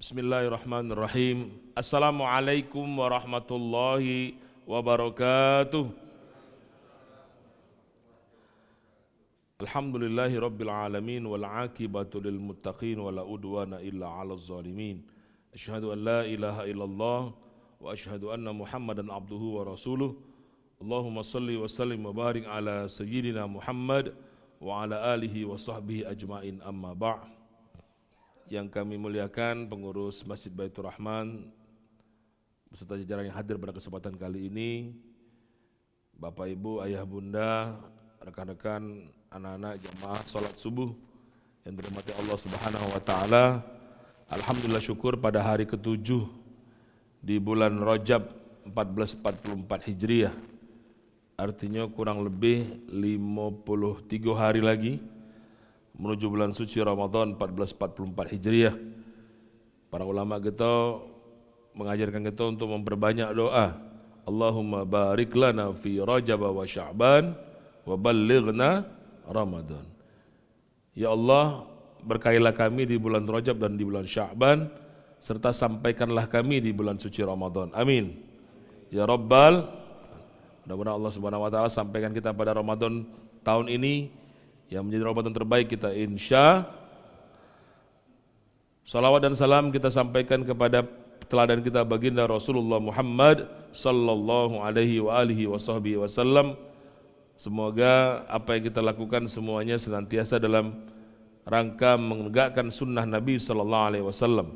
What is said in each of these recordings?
Bismillahirrahmanirrahim. Assalamualaikum warahmatullahi wabarakatuh. Alhamdulillahi rabbil alamin wal aqibatu lil muttaqin wala udwana illa 'alal zalimin. Asyhadu an la ilaha illallah wa asyhadu anna Muhammadan abduhu wa rasuluh. Allahumma salli wa sallim wa barik ala sayyidina Muhammad wa ala alihi wa sahbihi ajmain, amma ba'. Yang kami muliakan pengurus Masjid Baitur Rahman beserta jajaran yang hadir pada kesempatan kali ini, Bapak Ibu, Ayah Bunda, rekan-rekan, anak-anak jamaah salat subuh yang dirahmati Allah Subhanahu wa taala. Alhamdulillah, syukur pada hari ke-7 di bulan Rajab 1444 Hijriah. Artinya kurang lebih 53 hari lagi menuju bulan suci Ramadan 1444 Hijriah. Para ulama kita mengajarkan kita untuk memperbanyak doa. Allahumma barik lana fi Rajab wa Sya'ban wa ballighna Ramadan. Ya Allah, berkailah kami di bulan Rajab dan di bulan Sya'ban, serta sampaikanlah kami di bulan suci Ramadan. Amin. Ya Rabbal, mudah-mudahan Allah Subhanahu wa taala sampaikan kita pada Ramadan tahun ini yang menjadi Ramadan terbaik kita, insya. Salawat dan salam kita sampaikan kepada teladan kita baginda Rasulullah Muhammad sallallahu alaihi wa alihi wasallam. Semoga apa yang kita lakukan semuanya senantiasa dalam rangka menegakkan sunnah Nabi sallallahu alaihi wasallam,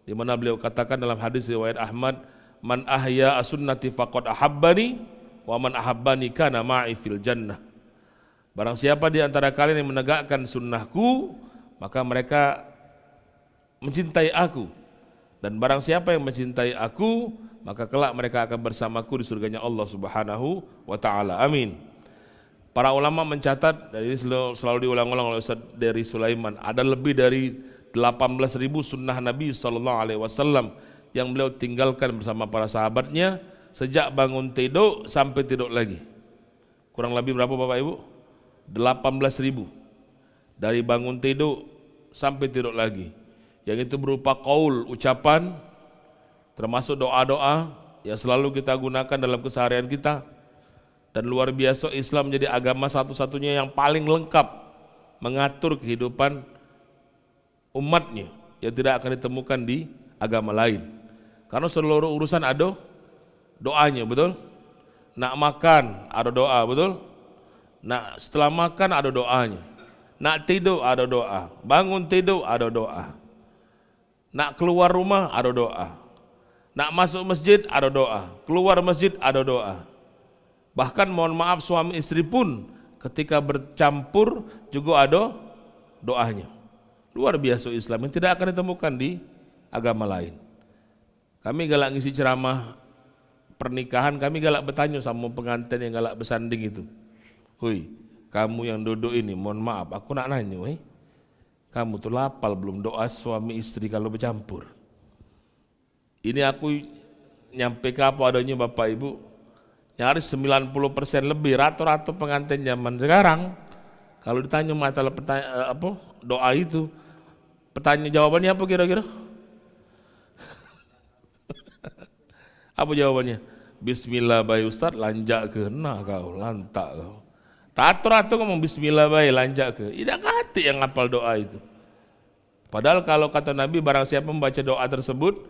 di mana beliau katakan dalam hadis riwayat Ahmad, man ahya as-sunnati faqad ahabbani wa man ahabbani kana ma'i fil jannah. Barang siapa di antara kalian yang menegakkan sunnahku, maka mereka mencintai aku. Dan barang siapa yang mencintai aku, maka kelak mereka akan bersamaku di surganya Allah Subhanahu wa ta'ala. Amin. Para ulama mencatat, dan ini selalu diulang-ulang oleh Ustaz Dery Sulaiman, ada lebih dari 18.000 sunnah Nabi SAW yang beliau tinggalkan bersama para sahabatnya sejak bangun tidur sampai tidur lagi. Kurang lebih berapa Bapak Ibu? 18.000 dari bangun tidur sampai tidur lagi, yang itu berupa qaul, ucapan, termasuk doa-doa yang selalu kita gunakan dalam keseharian kita. Dan luar biasa, Islam menjadi agama satu-satunya yang paling lengkap mengatur kehidupan umatnya, yang tidak akan ditemukan di agama lain, karena seluruh urusan ada doanya, betul? Nak makan ada doa, betul? Nah, setelah makan ada doanya. Nak tidur ada doa. Bangun tidur ada doa. Nak keluar rumah ada doa. Nak masuk masjid ada doa. Keluar masjid ada doa. Bahkan mohon maaf, suami istri pun ketika bercampur juga ada doanya. Luar biasa Islam yang tidak akan ditemukan di agama lain. Kami galak ngisi ceramah pernikahan, kami galak bertanya sama pengantin yang galak bersanding itu. Hui, kamu yang duduk ini, mohon maaf, aku nak nanya, kamu tuh lapal belum doa suami istri kalau bercampur? Ini aku nyampe ke apa adanya Bapak Ibu, nyaris 90% lebih rata-rata pengantin zaman sekarang kalau ditanya masalah doa itu, pertanyaan jawabannya apa kira-kira? Apa jawabannya? Bismillah bayi Ustaz, lanjak ke, nah kau lantak kau. Rata-rata ngomong bismillah baik, lanjak ke. Tidak hati yang hafal doa itu. Padahal kalau kata Nabi, barang siapa membaca doa tersebut,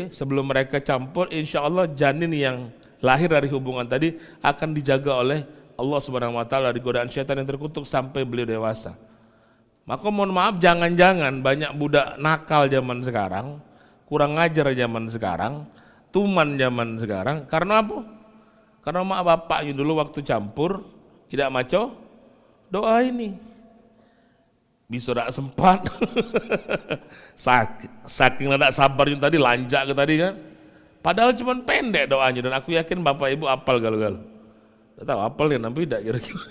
sebelum mereka campur, insya Allah janin yang lahir dari hubungan tadi akan dijaga oleh Allah Subhanahu wa taala dari godaan syaitan yang terkutuk sampai beliau dewasa. Maka mohon maaf, jangan-jangan banyak budak nakal zaman sekarang, kurang ngajar zaman sekarang, tuman zaman sekarang, karena apa? Karena mak bapaknya dulu waktu campur tidak maco doa ini, bisa tak sempat. Saking tidak sabar yang tadi lanjak ke tadi kan, padahal cuma pendek doanya, dan aku yakin Bapak Ibu apal galau-galau. Tak tahu apal ya, tapi tidak kira-kira.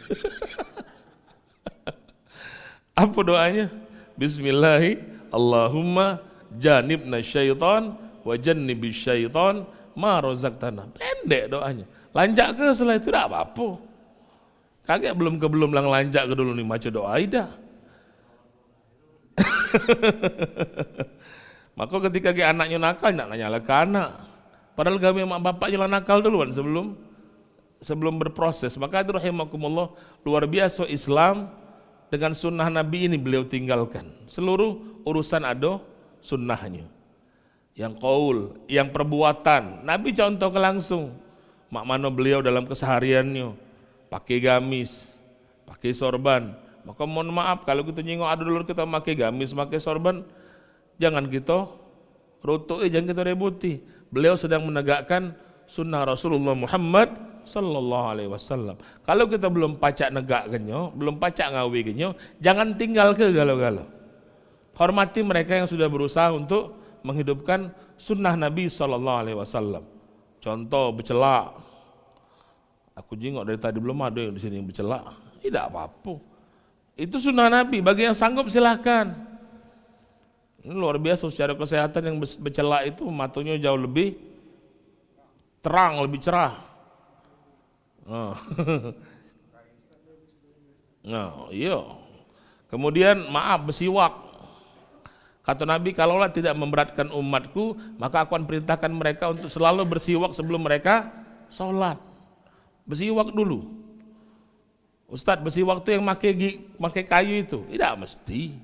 Apa doanya? Bismillahi Allahumma janibna syaitan wa jannibis syaitan ma razaqtana. Pendek doanya, lanjak ke setelah itu tidak apa-apa. Kaget belum lanjak ke dulu nih, maca doa ida. Maka ketika anaknya nakal, nak nanya ke anak. Padahal kami mak bapaknya lah nakal duluan sebelum berproses. Maka itu rahimakumullah, luar biasa Islam dengan sunnah Nabi ini beliau tinggalkan. Seluruh urusan ada sunnahnya. Yang qaul, yang perbuatan, Nabi contoh ke langsung. Mak mano beliau dalam kesehariannya, pakai gamis, pakai sorban. Maka mohon maaf kalau kita nyinggung ada dulu kita pakai gamis, pakai sorban, jangan kita rutuk, jangan kita rebuti. Beliau sedang menegakkan sunnah Rasulullah Muhammad sallallahu alaihi wasallam. Kalau kita belum pacak negakkannya, belum pacak ngawikannya, jangan tinggal ke galau-galau. Hormati mereka yang sudah berusaha untuk menghidupkan sunnah Nabi sallallahu alaihi wasallam. Contoh bercelak. Aku jingok dari tadi belum ada yang di sini yang bercelak. Tidak apa-apa. Itu sunnah Nabi. Bagi yang sanggup silahkan. Ini luar biasa secara kesehatan yang bercelak itu matanya jauh lebih terang, lebih cerah. Nah, iya. Kemudian maaf bersiwak. Kata Nabi, kalaulah tidak memberatkan umatku, maka aku akan perintahkan mereka untuk selalu bersiwak sebelum mereka sholat. Bersiwak dulu. Ustadz, bersiwak itu yang pakai kayu itu? Tidak mesti.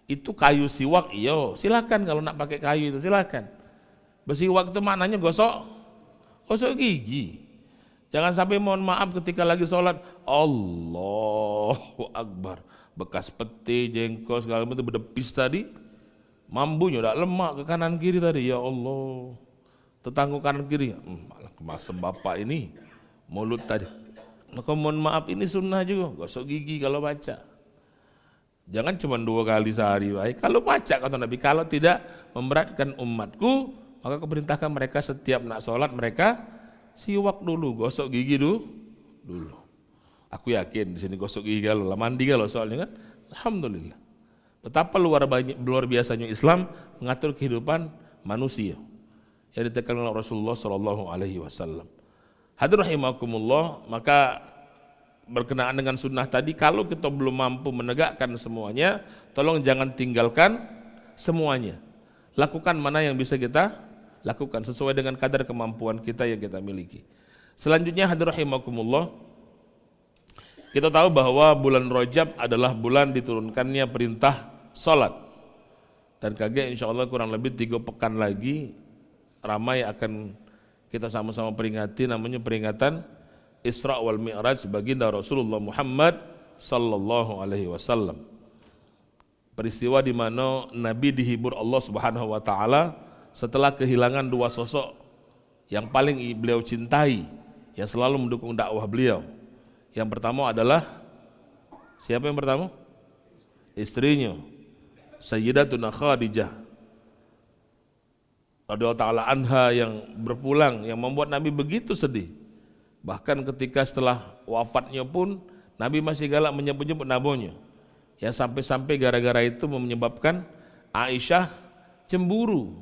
Itu kayu siwak, iyo. Silakan kalau nak pakai kayu itu, silakan. Bersiwak itu maknanya gosok gigi. Jangan sampai mohon maaf ketika lagi sholat, Allahu Akbar, bekas peti, jengkol, segala macam itu berdepis tadi, mambunya udah lemak ke kanan kiri tadi, ya Allah. Tetangga kanan kiri, malah kemasem bapak ini, mulut tadi. Maka mohon maaf ini sunnah juga, gosok gigi kalau baca. Jangan cuma 2 kali sehari, baik. Kalau baca kata Nabi, kalau tidak memberatkan umatku, maka keperintahkan mereka setiap nak sholat mereka siwak dulu, gosok gigi dulu. Aku yakin di sini gosok gigi kalau mandi kalau soalnya kan, alhamdulillah. Betapa luar biasanya Islam mengatur kehidupan manusia yang ditekankan oleh Rasulullah Shallallahu Alaihi Wasallam. Hadirin rahimakumullah, maka berkenaan dengan sunnah tadi, kalau kita belum mampu menegakkan semuanya, tolong jangan tinggalkan semuanya. Lakukan mana yang bisa kita lakukan sesuai dengan kadar kemampuan kita yang kita miliki. Selanjutnya hadirin rahimakumullah, kita tahu bahwa bulan Rajab adalah bulan diturunkannya perintah salat. Dan kaget insyaallah kurang lebih 3 pekan lagi ramai akan kita sama-sama peringati, namanya peringatan Isra wal Mi'raj baginda Rasulullah Muhammad sallallahu alaihi wasallam. Peristiwa di mana Nabi dihibur Allah Subhanahu wa taala setelah kehilangan 2 sosok yang paling beliau cintai, yang selalu mendukung dakwah beliau. Yang pertama adalah siapa yang pertama? Istrinya, Sayyidatuna Khadijah radhiyallahu taala anha, yang berpulang, yang membuat Nabi begitu sedih. Bahkan ketika setelah wafatnya pun Nabi masih galak menyebut-nyebut nabonya. Ya sampai-sampai gara-gara itu menyebabkan Aisyah cemburu.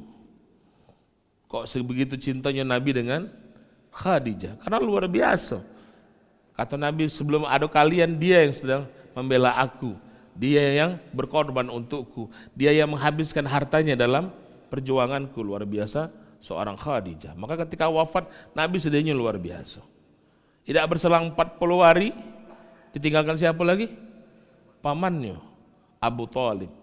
Kok sebegitu cintanya Nabi dengan Khadijah? Karena luar biasa. Kata Nabi, sebelum ada kalian dia yang sedang membela aku. Dia yang berkorban untukku. Dia yang menghabiskan hartanya dalam perjuanganku. Luar biasa seorang Khadijah. Maka ketika wafat Nabi sedihnya luar biasa. Tidak berselang 40 hari ditinggalkan siapa lagi? Pamannya, Abu Thalib.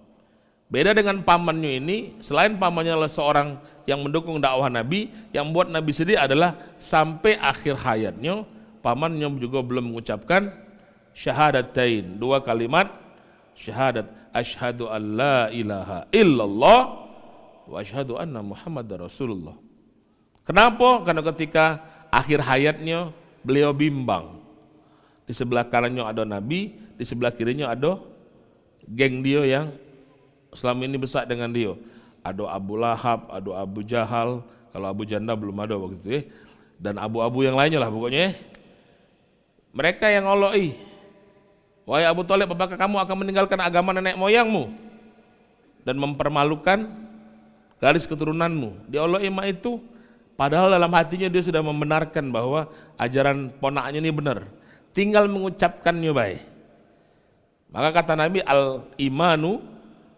Beda dengan pamannya ini, selain pamannya adalah seorang yang mendukung dakwah Nabi, yang buat Nabi sedih adalah sampai akhir hayatnya pamannya juga belum mengucapkan syahadatain, 2 kalimat syahadat, asyhadu an la ilaha illallah wa asyhadu anna Muhammadar Rasulullah. Kenapa? Karena ketika akhir hayatnya beliau bimbang. Di sebelah kanannya ada Nabi, di sebelah kirinya ada geng dia yang selama ini besar dengan dia. Ada Abu Lahab, ada Abu Jahal, kalau Abu Janda belum ada waktu itu dan abu-abu yang lainnya lah pokoknya. Mereka yang ngoloi, wahai Abu Thalib, apakah kamu akan meninggalkan agama nenek moyangmu dan mempermalukan garis keturunanmu? Dioloi emak itu, padahal dalam hatinya dia sudah membenarkan bahwa ajaran ponaknya ini benar, tinggal mengucapkannya baik. Maka kata Nabi, al-imanu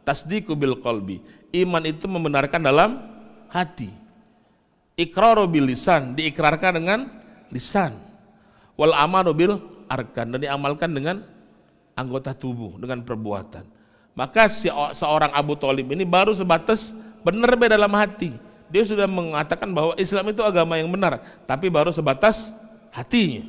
tasdiqu bil qalbi. Iman itu membenarkan dalam hati. Iqraru bil lisan, diikrarkan dengan lisan. Wal amalu bil arkan, dan diamalkan dengan anggota tubuh, dengan perbuatan. Maka seorang Abu Thalib ini baru sebatas benar dalam hati. Dia sudah mengatakan bahwa Islam itu agama yang benar, tapi baru sebatas hatinya.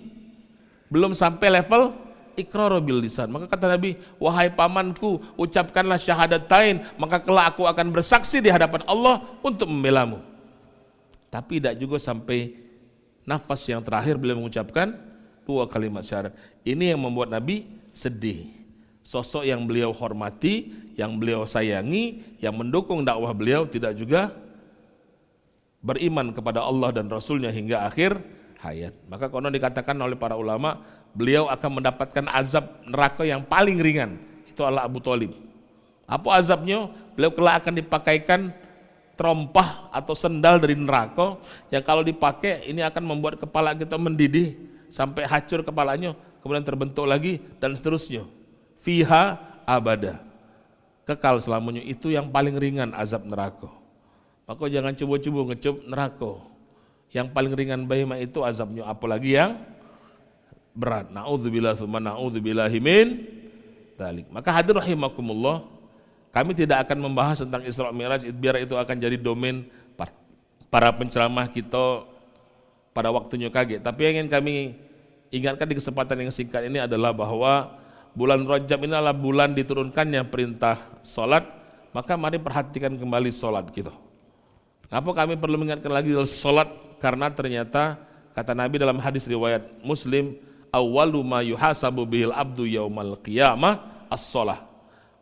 Belum sampai level iqrar bil lisan. Maka kata Nabi, wahai pamanku, ucapkanlah syahadatain, maka kelak aku akan bersaksi di hadapan Allah untuk membelamu. Tapi tidak juga sampai nafas yang terakhir beliau mengucapkan 2 kalimat syahadat. Ini yang membuat Nabi sedih. Sosok yang beliau hormati, yang beliau sayangi, yang mendukung dakwah beliau tidak juga beriman kepada Allah dan Rasulnya hingga akhir hayat. Maka konon dikatakan oleh para ulama, beliau akan mendapatkan azab neraka yang paling ringan. Itu adalah Abu Thalib. Apa azabnya? Beliau kelak akan dipakaikan terompah atau sendal dari neraka, yang kalau dipakai ini akan membuat kepala kita mendidih sampai hancur kepalanya, kemudian terbentuk lagi dan seterusnya. Fiha abada, kekal selamanya. Itu yang paling ringan azab neraka. Maka jangan coba-coba ngecup neraka. Yang paling ringan bahima itu azabnya, apalagi yang berat. Na'udzubillah tsumma na'udzubillahi min dzalik. Maka hadir rahimakumullah, kami tidak akan membahas tentang Isra Mi'raj, biar itu akan jadi domain para penceramah kita pada waktunya kaget. Tapi yang ingin kami ingatkan di kesempatan yang singkat ini adalah bahwa bulan Rajab ini adalah bulan diturunkannya perintah sholat. Maka mari perhatikan kembali sholat kita. Kenapa kami perlu mengingatkan lagi sholat? Karena ternyata kata Nabi dalam hadis riwayat Muslim, awwalu ma yuhasabu bihil abdu yaumal qiyamah as-sholah.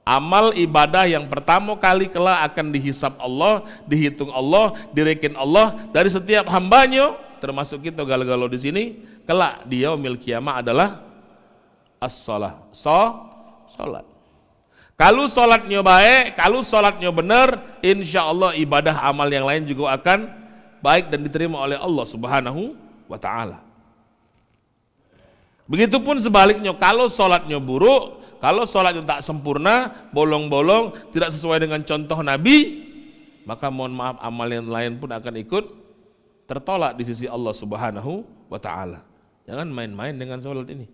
Amal ibadah yang pertama kali kelak akan dihisab Allah, dihitung Allah, direkin Allah dari setiap hambanya, termasuk kita galau-galau di sini, kelak di yaumil qiyamah adalah as-sholah. Sholat. Kalau sholatnya baik, kalau sholatnya benar, insya Allah ibadah amal yang lain juga akan baik dan diterima oleh Allah Subhanahu wa ta'ala. Begitupun sebaliknya, kalau sholatnya buruk, kalau sholatnya tak sempurna, bolong-bolong, tidak sesuai dengan contoh Nabi, maka mohon maaf amal yang lain pun akan ikut tertolak di sisi Allah Subhanahu wa ta'ala. Jangan main-main dengan sholat ini.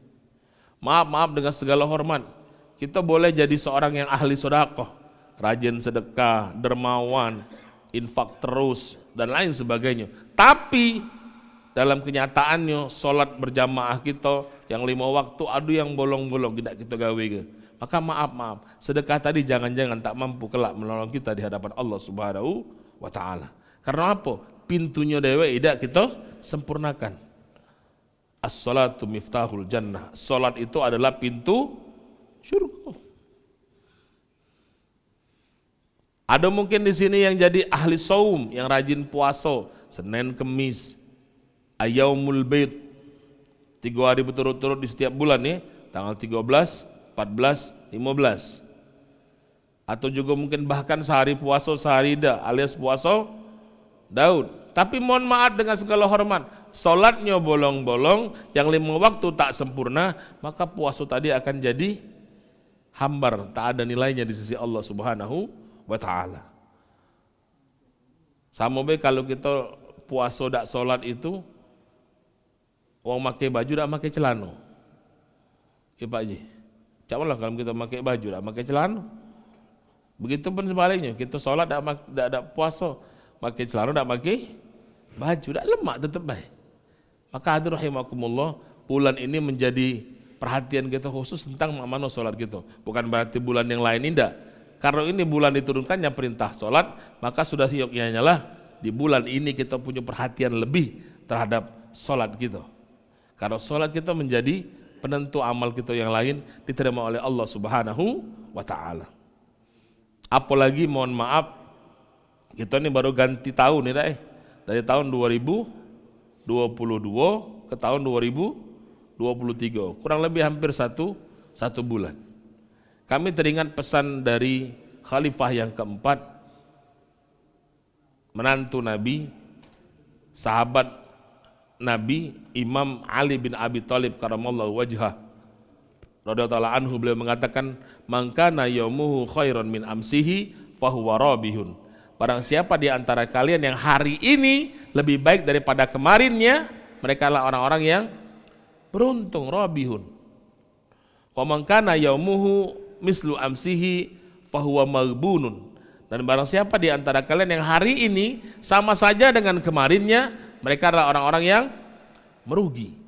Maaf dengan segala hormat, kita boleh jadi seorang yang ahli sedekah, rajin sedekah, dermawan, infak terus, dan lain sebagainya. Tapi dalam kenyataannya sholat berjamaah kita yang 5 waktu ada yang bolong-bolong tidak kita gawe. Maka maaf, sedekah tadi jangan-jangan tak mampu kelak menolong kita di hadapan Allah Subhanahu wa ta'ala. Karena apa? Pintunya dewe tidak kita sempurnakan. As-salatu miftahul jannah. Salat itu adalah pintu surga. Ada mungkin di sini yang jadi ahli saum, yang rajin puasa Senin Kemis, Ayaumul Bait, 3 hari berturut-turut di setiap bulan nih, tanggal 13, 14, 15. Atau juga mungkin bahkan sehari puasa sehari dah, alias puasa Daud. Tapi mohon maaf dengan segala hormat, salatnya bolong-bolong, yang 5 waktu tak sempurna, maka puasa tadi akan jadi hambar, tak ada nilainya di sisi Allah Subhanahu wa ta'ala. Sama baik kalau kita puasa dak salat itu, orang pakai baju dak pakai celana. Ya Pak Ji, cobalah kalau kita pakai baju dak pakai celana. Begitupun sebaliknya, kita salat dak puasa, pakai celana dak pakai baju, dak lemak tetap baik. Maka hadir rahimakumullah, bulan ini menjadi perhatian kita khusus tentang mana sholat kita. Bukan berarti bulan yang lain tidak. Karena ini bulan diturunkannya perintah sholat, maka sudah sioknya lah di bulan ini kita punya perhatian lebih terhadap sholat kita. Karena sholat kita menjadi penentu amal kita yang lain diterima oleh Allah Subhanahu wa ta'ala. Apalagi mohon maaf, kita ini baru ganti tahun nih dari tahun 2022 ke tahun 2023, kurang lebih hampir satu bulan. Kami teringat pesan dari khalifah yang keempat, menantu Nabi, sahabat Nabi, Imam Ali bin Abi Thalib karamallahu wajhah. radhiyallahu anhu, beliau mengatakan, "Man kana yaumuhu khairan min amsihi fahuwa rabihun." Barang siapa di antara kalian yang hari ini lebih baik daripada kemarinnya, mereka lah orang-orang yang beruntung, rabihun. Wa man kana yaumuhu mislu amsihi fahuwa maghbunun. Dan barang siapa di antara kalian yang hari ini sama saja dengan kemarinnya, mereka adalah orang-orang yang merugi.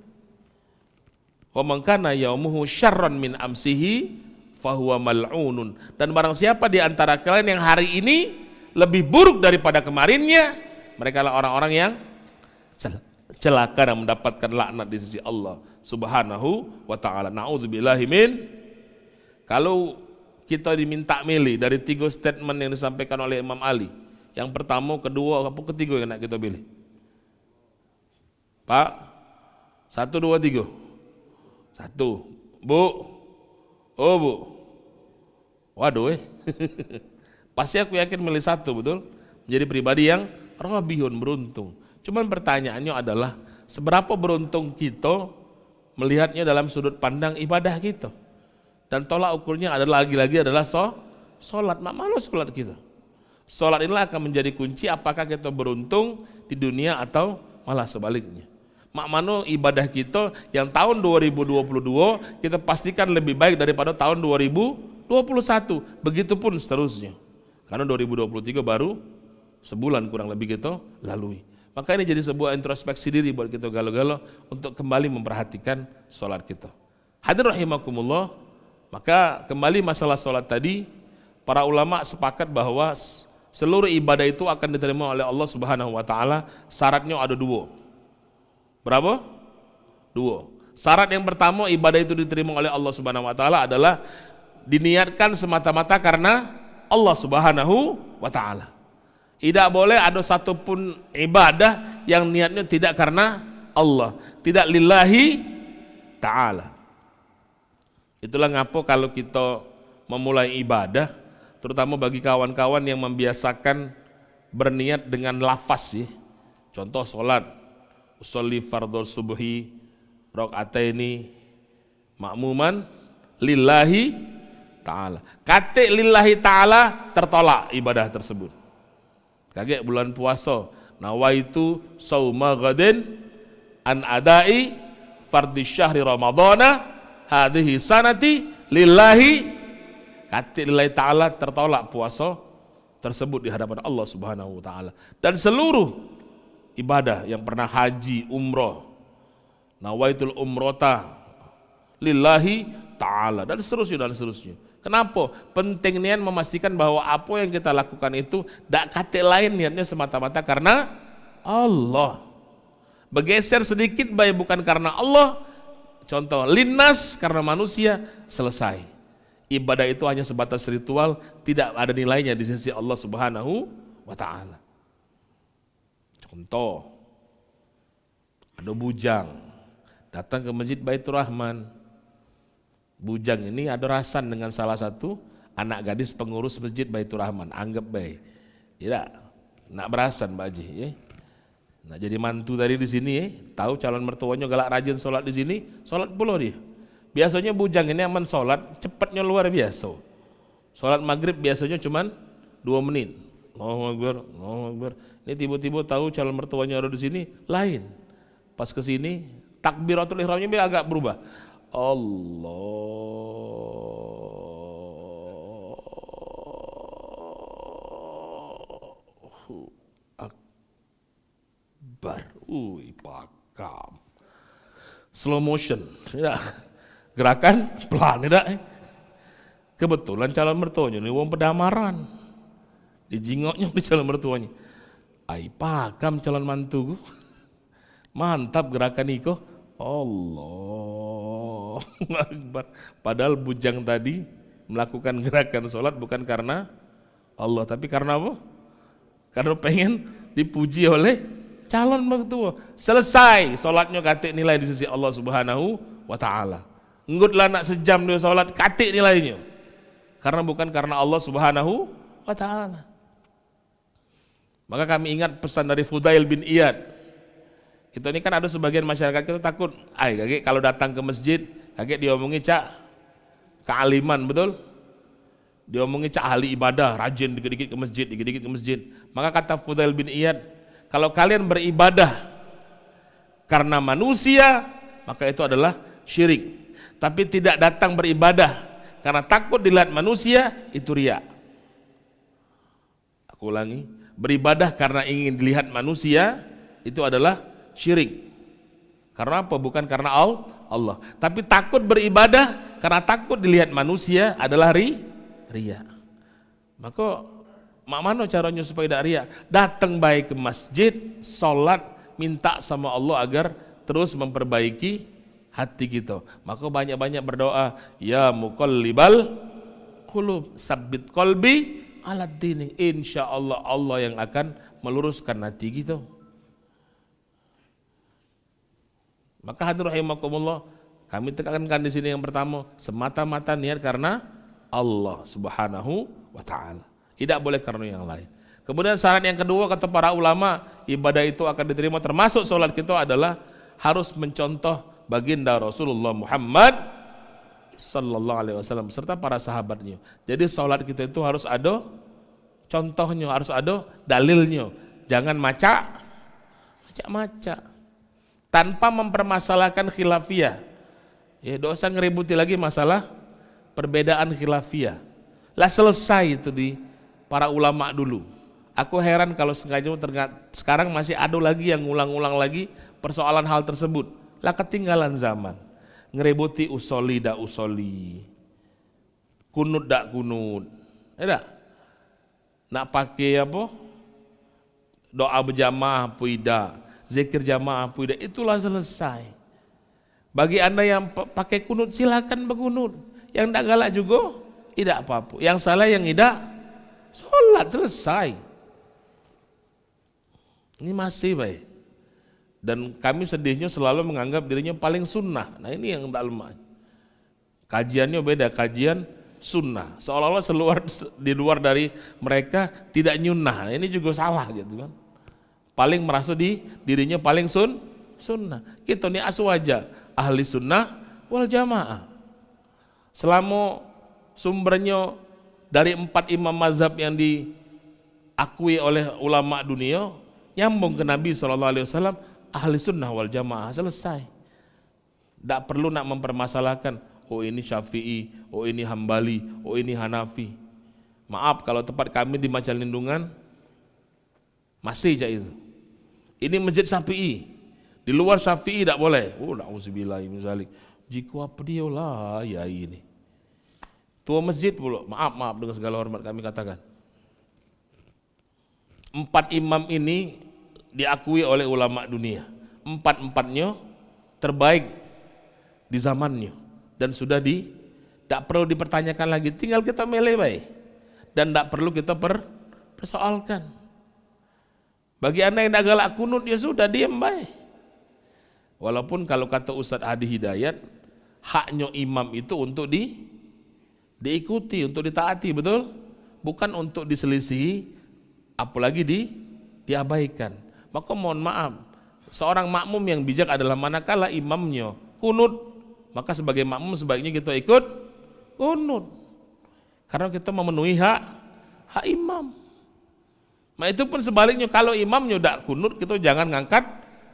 Wa man kana yaumuhu syarran min amsihi fahuwa mal'unun. Dan barang siapa di antara kalian yang hari ini lebih buruk daripada kemarinnya, mereka adalah orang-orang yang celaka dan mendapatkan laknat di sisi Allah Subhanahu wa ta'ala. Na'udzubillahi min. Kalau kita diminta milih dari 3 statement yang disampaikan oleh Imam Ali, yang pertama, kedua, apa ketiga yang nak kita pilih? Pak, 1, 2, 3. 1. Bu. Oh bu. Waduh Pasti aku yakin milih 1, betul? Menjadi pribadi yang rabihun, beruntung. Cuman pertanyaannya adalah, seberapa beruntung kita melihatnya dalam sudut pandang ibadah kita. Dan tolak ukurnya adalah lagi-lagi adalah sholat. Malu sholat kita. Sholat inilah akan menjadi kunci apakah kita beruntung di dunia atau malah sebaliknya. Mano ibadah kita yang tahun 2022 kita pastikan lebih baik daripada tahun 2021. Begitupun seterusnya. Karena 2023 baru sebulan kurang lebih kita lalui. Maka ini jadi sebuah introspeksi diri buat kita galau-galau untuk kembali memperhatikan sholat kita. Hadirin rahimakumullah, maka kembali masalah sholat tadi, para ulama sepakat bahwa seluruh ibadah itu akan diterima oleh Allah Subhanahu wa ta'ala. Syaratnya ada 2. Berapa? 2. Syarat yang pertama, ibadah itu diterima oleh Allah Subhanahu wa ta'ala adalah diniatkan semata-mata karena Allah Subhanahu wa ta'ala. Tidak boleh ada satupun ibadah yang niatnya tidak karena Allah, tidak lillahi ta'ala. Itulah ngapa kalau kita memulai ibadah, terutama bagi kawan-kawan yang membiasakan berniat dengan lafaz ya. Contoh sholat, usolli fardhu subuhi rakaataini ma'muman lillahi ta'ala. Kata lillahi ta'ala tertolak ibadah tersebut. Kaget bulan puasa, nawaitu sauma ghadin an adai fardhi syahri ramadhana hadhihi sanati lillahi. Kata lillahi ta'ala tertolak puasa tersebut di hadapan Allah Subhanahu wa ta'ala. Dan seluruh ibadah yang pernah haji, umrah, nawaitul umrota lillahi ta'ala, dan seterusnya dan seterusnya. Kenapa? Penting niat memastikan bahwa apa yang kita lakukan itu tak kata lain niatnya semata-mata karena Allah. Bergeser sedikit baik bukan karena Allah, contoh linnas karena manusia, selesai. Ibadah itu hanya sebatas ritual, tidak ada nilainya di sisi Allah Subhanahu wa ta'ala. Contoh, ada bujang datang ke Masjid Baitur Rahman. Bujang ini ada rasan dengan salah satu anak gadis pengurus Masjid Baitur Rahman, anggap baik. Tidak, nak berasan Pak Haji, ya. Nak jadi mantu tadi di sini, ya. Tahu calon mertuanya galak rajin sholat di sini, sholat pula dia. Biasanya bujang ini aman sholat, cepatnya luar biasa. Sholat maghrib biasanya cuman 2 menit. Allahu Akbar, Allahu Akbar. Ini tiba-tiba tahu calon mertuanya ada di sini, lain. Pas ke sini, takbiratul ihramnya agak berubah. Allahu Akbar. Pakam. Slow motion. Ya. Gerakan pelan tidak. Kebetulan calon mertuanya ini wong pedamaran. Dijingoknya di calon mertuanya. Ai pakam calon mantuku. Mantap gerakan iko. Allah Akbar. Padahal bujang tadi melakukan gerakan sholat bukan karena Allah, tapi karena apa? Karena pengen dipuji oleh calon mertua. Selesai sholatnya katik nilai di sisi Allah Subhanahu wa ta'ala. Enggutlah nak sejam dia sholat, katik nilainya. Karena bukan karena Allah Subhanahu wa ta'ala. Maka kami ingat pesan dari Fudail bin Iyad. Kita ini kan ada sebagian masyarakat kita takut, kaget kalau datang ke masjid, kaget diomongi cak kealiman, betul? Diomongi cak ahli ibadah, rajin dikit-dikit ke masjid, dikit-dikit ke masjid. Maka kata Fudail bin Iyad, kalau kalian beribadah karena manusia, maka itu adalah syirik. Tapi tidak datang beribadah karena takut dilihat manusia, itu riya. Aku ulangi, beribadah karena ingin dilihat manusia, itu adalah syirik. Karena apa? Bukan karena Allah. Tapi takut beribadah karena takut dilihat manusia adalah riya. Maka mana caranya supaya tidak riya? Datang baik ke masjid, sholat, minta sama Allah agar terus memperbaiki hati kita. Maka banyak-banyak berdoa, ya muqallibal qulub, tsabbit qalbi ala dini. Insyaallah Allah yang akan meluruskan hati kita. Maka hadirin rahimakumullah, kami tekankan di sini yang pertama, semata-mata niat karena Allah Subhanahu wa taala. Tidak boleh karena yang lain. Kemudian syarat yang kedua kata para ulama, ibadah itu akan diterima termasuk sholat kita adalah harus mencontoh baginda Rasulullah Muhammad sallallahu alaihi wasallam serta para sahabatnya. Jadi sholat kita itu harus ada contohnya, harus ada dalilnya. Jangan macak-macak tanpa mempermasalahkan khilafiyah. Ya, dosa ngeributi lagi masalah perbedaan khilafiyah. Lah selesai itu di para ulama dulu. Aku heran kalau sengaja sekarang masih ada lagi yang ngulang-ulang lagi persoalan hal tersebut. Lah ketinggalan zaman. Ngeributi usoli dak usoli. Kunut dak kunut. Ya dak? Nak pakai apa? Doa berjamaah puida, zikir jamaah puida, itulah selesai. Bagi Anda yang pakai kunut silakan berkunut. Yang tidak galak juga tidak apa-apa. Yang salah yang tidak sholat, selesai. Ini masih baik. Dan kami sedihnya selalu menganggap dirinya paling sunnah. Nah ini yang tidak lemah. Kajiannya beda, kajian sunnah. Seolah-olah di luar dari mereka tidak nyunnah. Nah, ini juga salah gitu kan. Paling merasa dirinya paling sunnah. Kita ini aswaja ahli sunnah wal jamaah. Selama sumbernya dari 4 imam mazhab yang diakui oleh ulama dunia, nyambung ke Nabi SAW, ahli sunnah wal jamaah, selesai. Tidak perlu nak mempermasalahkan, oh ini Syafi'i, oh ini Hambali, oh ini Hanafi. Maaf kalau tempat kami di Majalindungan masih aja itu. Ini masjid Syafi'i, di luar Syafi'i tidak boleh. Oh na'udzubillah min dzalik. Jika apa dia lah ya ini. Tua masjid pula, maaf dengan segala hormat kami katakan. 4 imam ini diakui oleh ulama dunia. 4-4-nya terbaik di zamannya dan sudah tak perlu dipertanyakan lagi, tinggal kita milih baik dan tak perlu kita persoalkan. Bagi Anda yang tak galak kunut, ya sudah diam baik. Walaupun kalau kata Ustadz Hadi Hidayat, haknya imam itu untuk diikuti, untuk ditaati, betul? Bukan untuk diselisihi, apalagi diabaikan. Maka mohon maaf, seorang makmum yang bijak adalah manakala imamnya kunut, maka sebagai makmum sebaiknya kita ikut kunut. Karena kita memenuhi hak imam. Nah itu pun sebaliknya, kalau imamnya tidak kunut, kita jangan ngangkat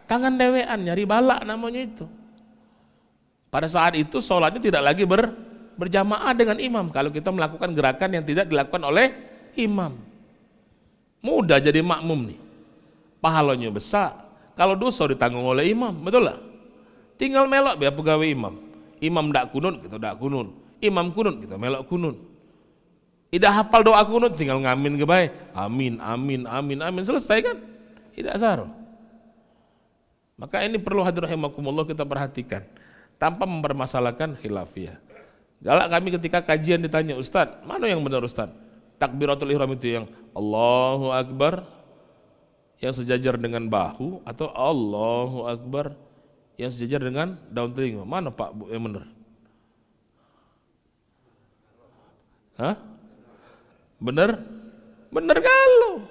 tangan dewean, nyari balak namanya itu. Pada saat itu sholatnya tidak lagi berjamaah dengan imam kalau kita melakukan gerakan yang tidak dilakukan oleh imam. Mudah jadi makmum nih, pahalanya besar. Kalau dosa ditanggung oleh imam, betul lah. Tinggal melok biar pegawai imam. Imam ndak kunut, kita ndak kunut. Imam kunut, kita melok kunut. Tidak hafal doa kunut, tinggal ngamin ke baik. Amin, amin, amin, amin, selesai kan? Tidak salah. Maka ini perlu hadirin rahimakumullah kita perhatikan tanpa mempermasalahkan khilafiyah. Galak kami ketika kajian ditanya, Ustadz, mana yang benar Ustadz? Takbiratul ihram itu yang Allahu Akbar yang sejajar dengan bahu atau Allahu Akbar yang sejajar dengan daun telinga? Mana Pak Bu yang benar? Hah? Benar? Benar kalau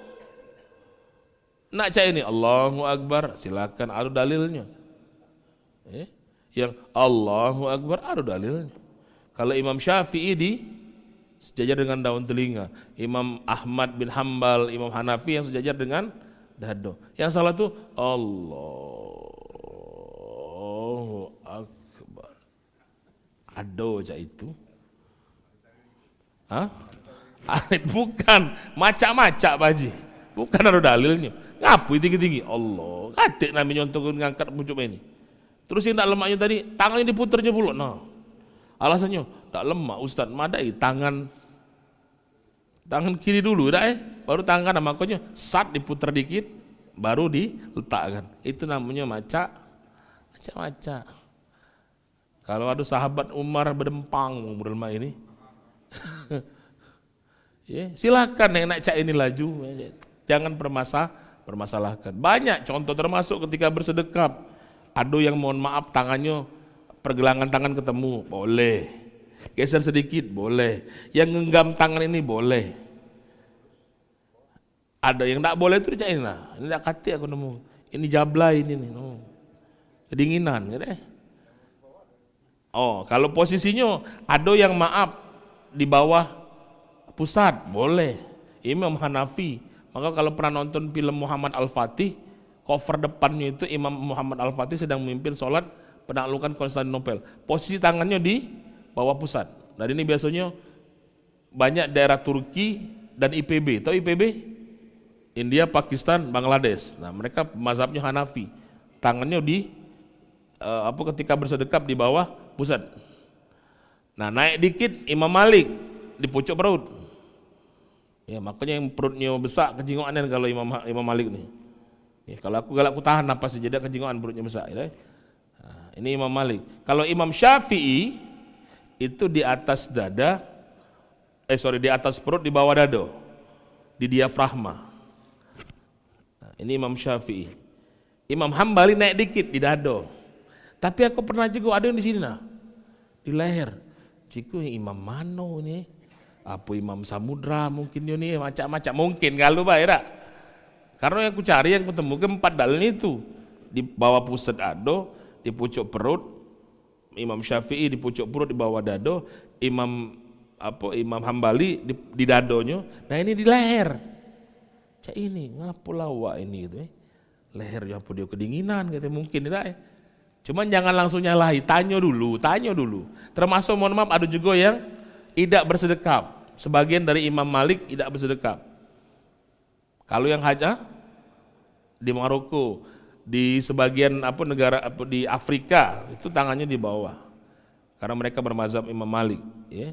nak cak ini Allahu Akbar, silakan ada dalilnya. Yang Allahu Akbar ada dalilnya. Kalau Imam Syafi'i sejajar dengan daun telinga. Imam Ahmad bin Hambal, Imam Hanafi yang sejajar dengan dado. Yang salah tuh Allahu Akbar. Ado aja itu. Hah? Bukan, macak-macak baji. Bukan ada dalilnya. Ngapu tinggi-tinggi. Allah, katik namanya untuk ngangkat pucuk ini. Terus yang tak lemaknya tadi, tangannya diputernya pula. Nah, alasannya tak lemak Ustaz, madai tangan kiri dulu dah baru tangan kanan, makanya sat diputar dikit baru diletakkan. Itu namanya macak. Kalau ada sahabat Umar berdempang berlemah ini. Ya, silakan yang nak cak ini laju. Jangan permasalahkan. Banyak contoh termasuk ketika bersedekap. Ada yang mohon maaf tangannya pergelangan tangan ketemu, boleh. Geser sedikit, boleh. Yang genggam tangan ini boleh. Ada yang tak boleh itu dicak ini lah. Ini tak kati aku nemu. Ini jablay ini nih. No. Kedinginan, gitu. Oh, kalau posisinya ada yang maaf di bawah pusat, boleh. Imam Hanafi. Maka kalau pernah nonton film Muhammad Al-Fatih, cover depannya itu Imam Muhammad Al-Fatih sedang memimpin sholat penaklukan Konstantinopel. Posisi tangannya di bawah pusat. Dan ini biasanya banyak daerah Turki dan IPB. Tahu IPB? India, Pakistan, Bangladesh. Nah, mereka mazhabnya Hanafi. Tangannya ketika bersedekap di bawah pusat. Nah, naik dikit Imam Malik di pucuk perut. Ya, makanya yang perutnya besar kejingokan kalau Imam Malik nih. Ya, kalau aku galak aku tahan napas jadi kejingokan perutnya besar. Ya. Nah, ini Imam Malik. Kalau Imam Syafi'i itu di atas dada, di atas perut di bawah dado, di diafragma. Nah, ini Imam Syafi'i. Imam Hambali naik dikit di dado. Tapi aku pernah juga ada yang di sini nah, di leher. Ciku Imam Mano ini, apa Imam Samudra mungkin dia nih macam-macam mungkin kalau baik tak. Karena yang aku cari yang ketemu keempat dalil itu di bawah pusat ado, di pucuk perut Imam Syafi'i, di pucuk perut di bawah dado, Imam Hambali di dadonya. Nah ini di leher. Cak ini ngapu lawa ini gitu. Lehernya apa dia kedinginan gitu mungkin tidak. Cuman jangan langsung nyalahi, tanya dulu. Termasuk mohon maaf ada juga yang tidak bersedekap. Sebagian dari Imam Malik tidak bersedekap. Kalau yang haja di Maroko, di sebagian negara di Afrika itu tangannya di bawah. Karena mereka bermazhab Imam Malik, ya.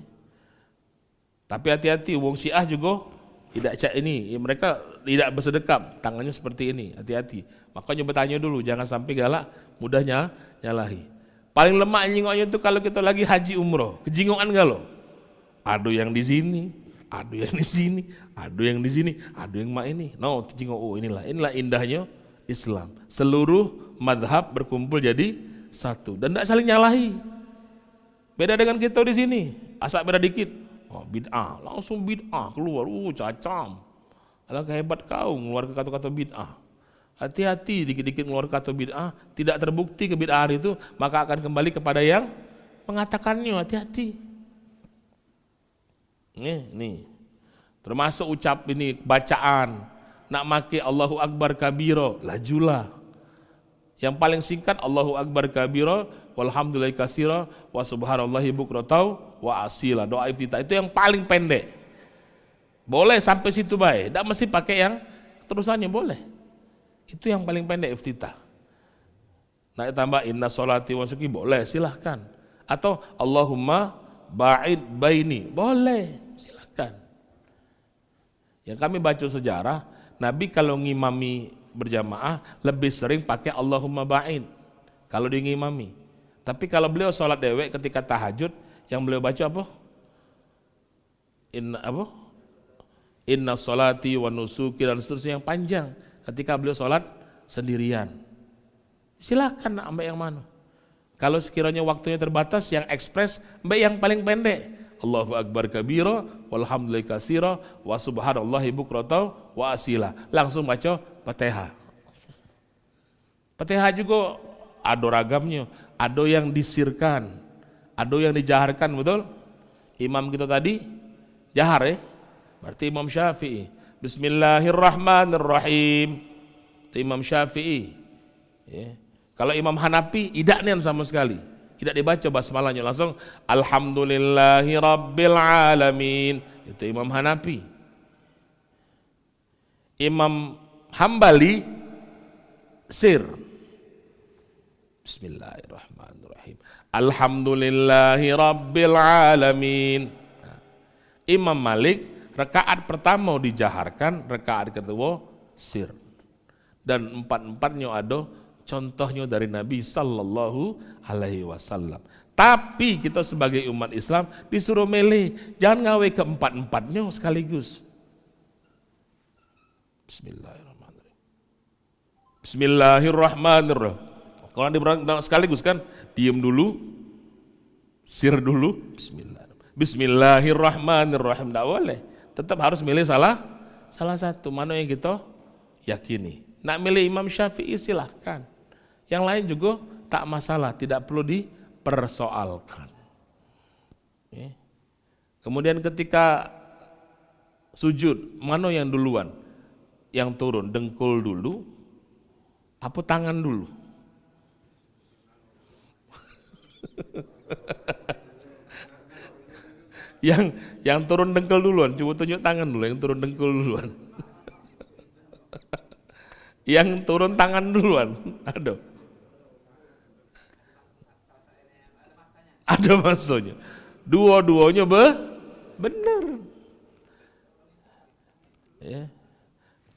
Tapi hati-hati, wong Syiah juga tidak cak ini, ya, mereka tidak bersedekap, tangannya seperti ini, hati-hati. Makanya bertanya dulu, jangan sampai galak mudahnya nyalahi. Paling lemah nyingoknya itu kalau kita lagi haji umroh, kejingokan galau. Ada yang di sini, ada yang di sini, ada yang di sini, ada yang mak ini. No, jingok, inilah indahnya Islam. Seluruh madhab berkumpul jadi satu dan tidak saling nyalahi. Beda dengan kita di sini, asal beda dikit, bid'ah, langsung bid'ah keluar, cacam. Alangkah hebat kau ngeluar kata-kata bid'ah. Hati-hati dikit-dikit ngeluar kata bid'ah, tidak terbukti kebid'ahan itu, maka akan kembali kepada yang mengatakannya. Hati-hati. Nih. Termasuk ucap ini bacaan, nak make Allahu Akbar kabiro, lajulah. Yang paling singkat Allahu Akbar kabiro, walhamdulillahi katsira, wa subhanallahi bukratan wa asila. Doa iftitah itu yang paling pendek. Boleh sampai situ baik, tidak mesti pakai yang terusannya, boleh. Itu yang paling pendek iftitah. Nah tambah inna sholati wa nusuki, boleh, silahkan. Atau Allahumma ba'id baini, boleh, silahkan. Yang kami baca sejarah, Nabi kalau ngimami berjamaah lebih sering pakai Allahumma ba'id kalau dia ngimami. Tapi kalau beliau sholat dewek ketika tahajud, yang beliau baca apa? Inna sholati wa nusuki dan seterusnya yang panjang ketika beliau sholat sendirian. Silakan nak ambil yang mana. Kalau sekiranya waktunya terbatas, yang ekspres ambil yang paling pendek. Allahu Akbar kabira, walhamdulillahi katsira, wa subhanallahi bukratan wa asila. Langsung baca Fatihah. Fatihah juga ada ragamnya. Ada yang disirkan, Ada yang dijaharkan, betul? Imam kita tadi jahar ya. Berarti Imam Syafi'i. Bismillahirrahmanirrahim. Itu Imam Syafi'i. Ya. Kalau Imam Hanafi tidak nian sama sekali. Tidak dibaca basmalahnya, langsung Alhamdulillahi Rabbil Alamin. Itu Imam Hanafi. Imam Hambali sir. Bismillahirrahmanirrahim. Alhamdulillahi Rabbil Alamin. Imam Malik rakaat pertama dijaharkan, rakaat kedua sir. Dan empat-empatnya ada contohnya dari Nabi Sallallahu Alaihi Wasallam. Tapi kita sebagai umat Islam disuruh milih, jangan ngawe ke empat-empatnya sekaligus. Bismillahirrahmanirrahim. Bismillahirrahmanirrahim. Kalau diberang sekaligus kan, diam dulu, sir dulu, Bismillahirrahmanirrahim. Tidak boleh, tetap harus milih salah satu. Mana yang kita yakini. Nak milih Imam Syafi'i silahkan. Yang lain juga tak masalah, tidak perlu dipersoalkan. Kemudian ketika sujud, mana yang duluan? Yang turun, dengkul dulu, apa tangan dulu? yang turun dengkul duluan, coba tunjuk tangan dulu yang turun dengkul duluan. Yang turun tangan duluan, ada maksudnya. Dua-duanya benar. Ya.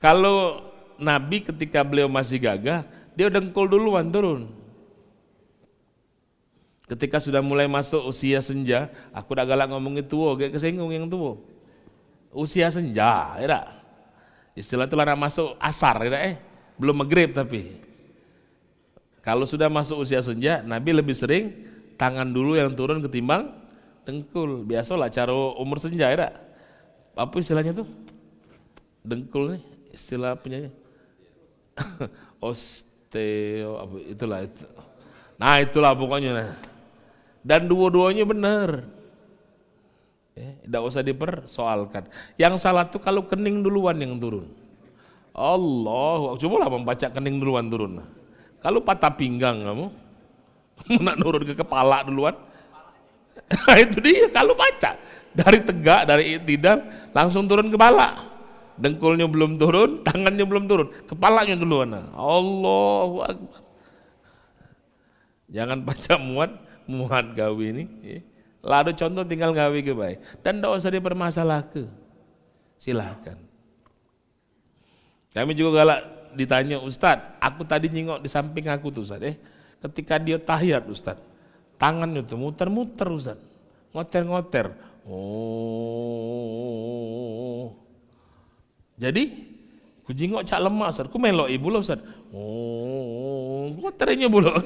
Kalau Nabi ketika beliau masih gagah, dia dengkul duluan turun. Ketika sudah mulai masuk usia senja, aku udah galak ngomongin tua, kayak kesinggung yang tua. Usia senja, ya tak? Istilah itu lah masuk asar, ya tak? Belum maghrib tapi. Kalau sudah masuk usia senja, Nabi lebih sering tangan dulu yang turun ketimbang dengkul. Biasalah cara umur senja, ya tak? Apa istilahnya tuh? Dengkul nih, istilah punya. Osteo, apa itulah itu. Nah itulah pokoknya. Dan dua-duanya benar. Tidak usah dipersoalkan. Yang salah tuh kalau kening duluan yang turun. Allah, cobalah membaca kening duluan turun. Kalau patah pinggang kamu, nak nurun ke kepala duluan. Itu dia kalau baca dari tegak, dari i'tidal langsung turun ke kepala. Dengkulnya belum turun, tangannya belum turun, kepalanya duluan. Allahu Akbar. Jangan baca muat gawe ini. Lah ada contoh tinggal gawe ke baik. Dan tidak usah dipermasalahkan. Silahkan. Kami juga galak ditanya, Ustadz, aku tadi nyingok di samping aku tuh Ustadz. Ketika dia tahiyat Ustadz, tangannya tuh muter-muter Ustadz. Ngoter-ngoter. Oh. Jadi, ku jingok cak lemah Ustadz. Ku melok ibu lah Ustadz. Oh, ngoternya bulok.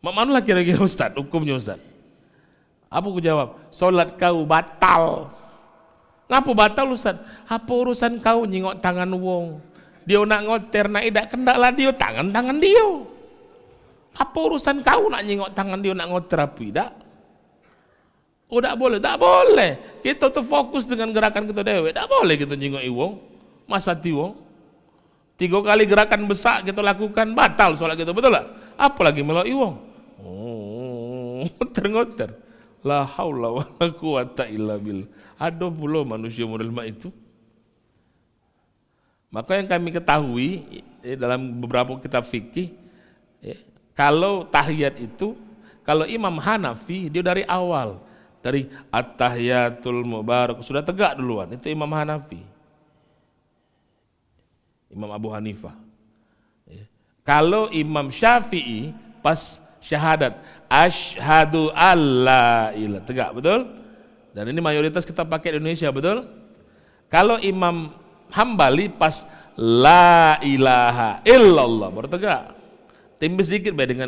Mana kira-kira Ustaz, hukumnya Ustaz? Apa ku jawab? Solat kau batal. Ngapa batal Ustaz? Apa urusan kau nyingok tangan wong? Dia nak ngoter, nak idak kendaklah dia, tangan dia. Apa urusan kau nak nyingok tangan dia, nak ngoter apa idak? Oh tak boleh, tak boleh. Kita tuh fokus dengan gerakan kita dewe, tak boleh kita nyingok wong. Masa wong? 3 kali gerakan besar kita lakukan, batal solat kita, betul tak? Apalagi melok wong. Oh, ngoter-ngoter. La haula wala quwata illa billah. Ada pula manusia model itu. Maka yang kami ketahui dalam beberapa kitab fikih, kalau tahiyat itu, kalau Imam Hanafi dia dari awal, dari at-tahiyatul mubarak sudah tegak duluan, itu Imam Hanafi. Imam Abu Hanifah. Kalau Imam Syafi'i pas syahadat, asyhadu alla ilaha, tegak, betul? Dan ini mayoritas kita pakai di Indonesia, betul? Kalau Imam Hambali pas la ilaha illallah, baru tegak. Timbis sedikit dengan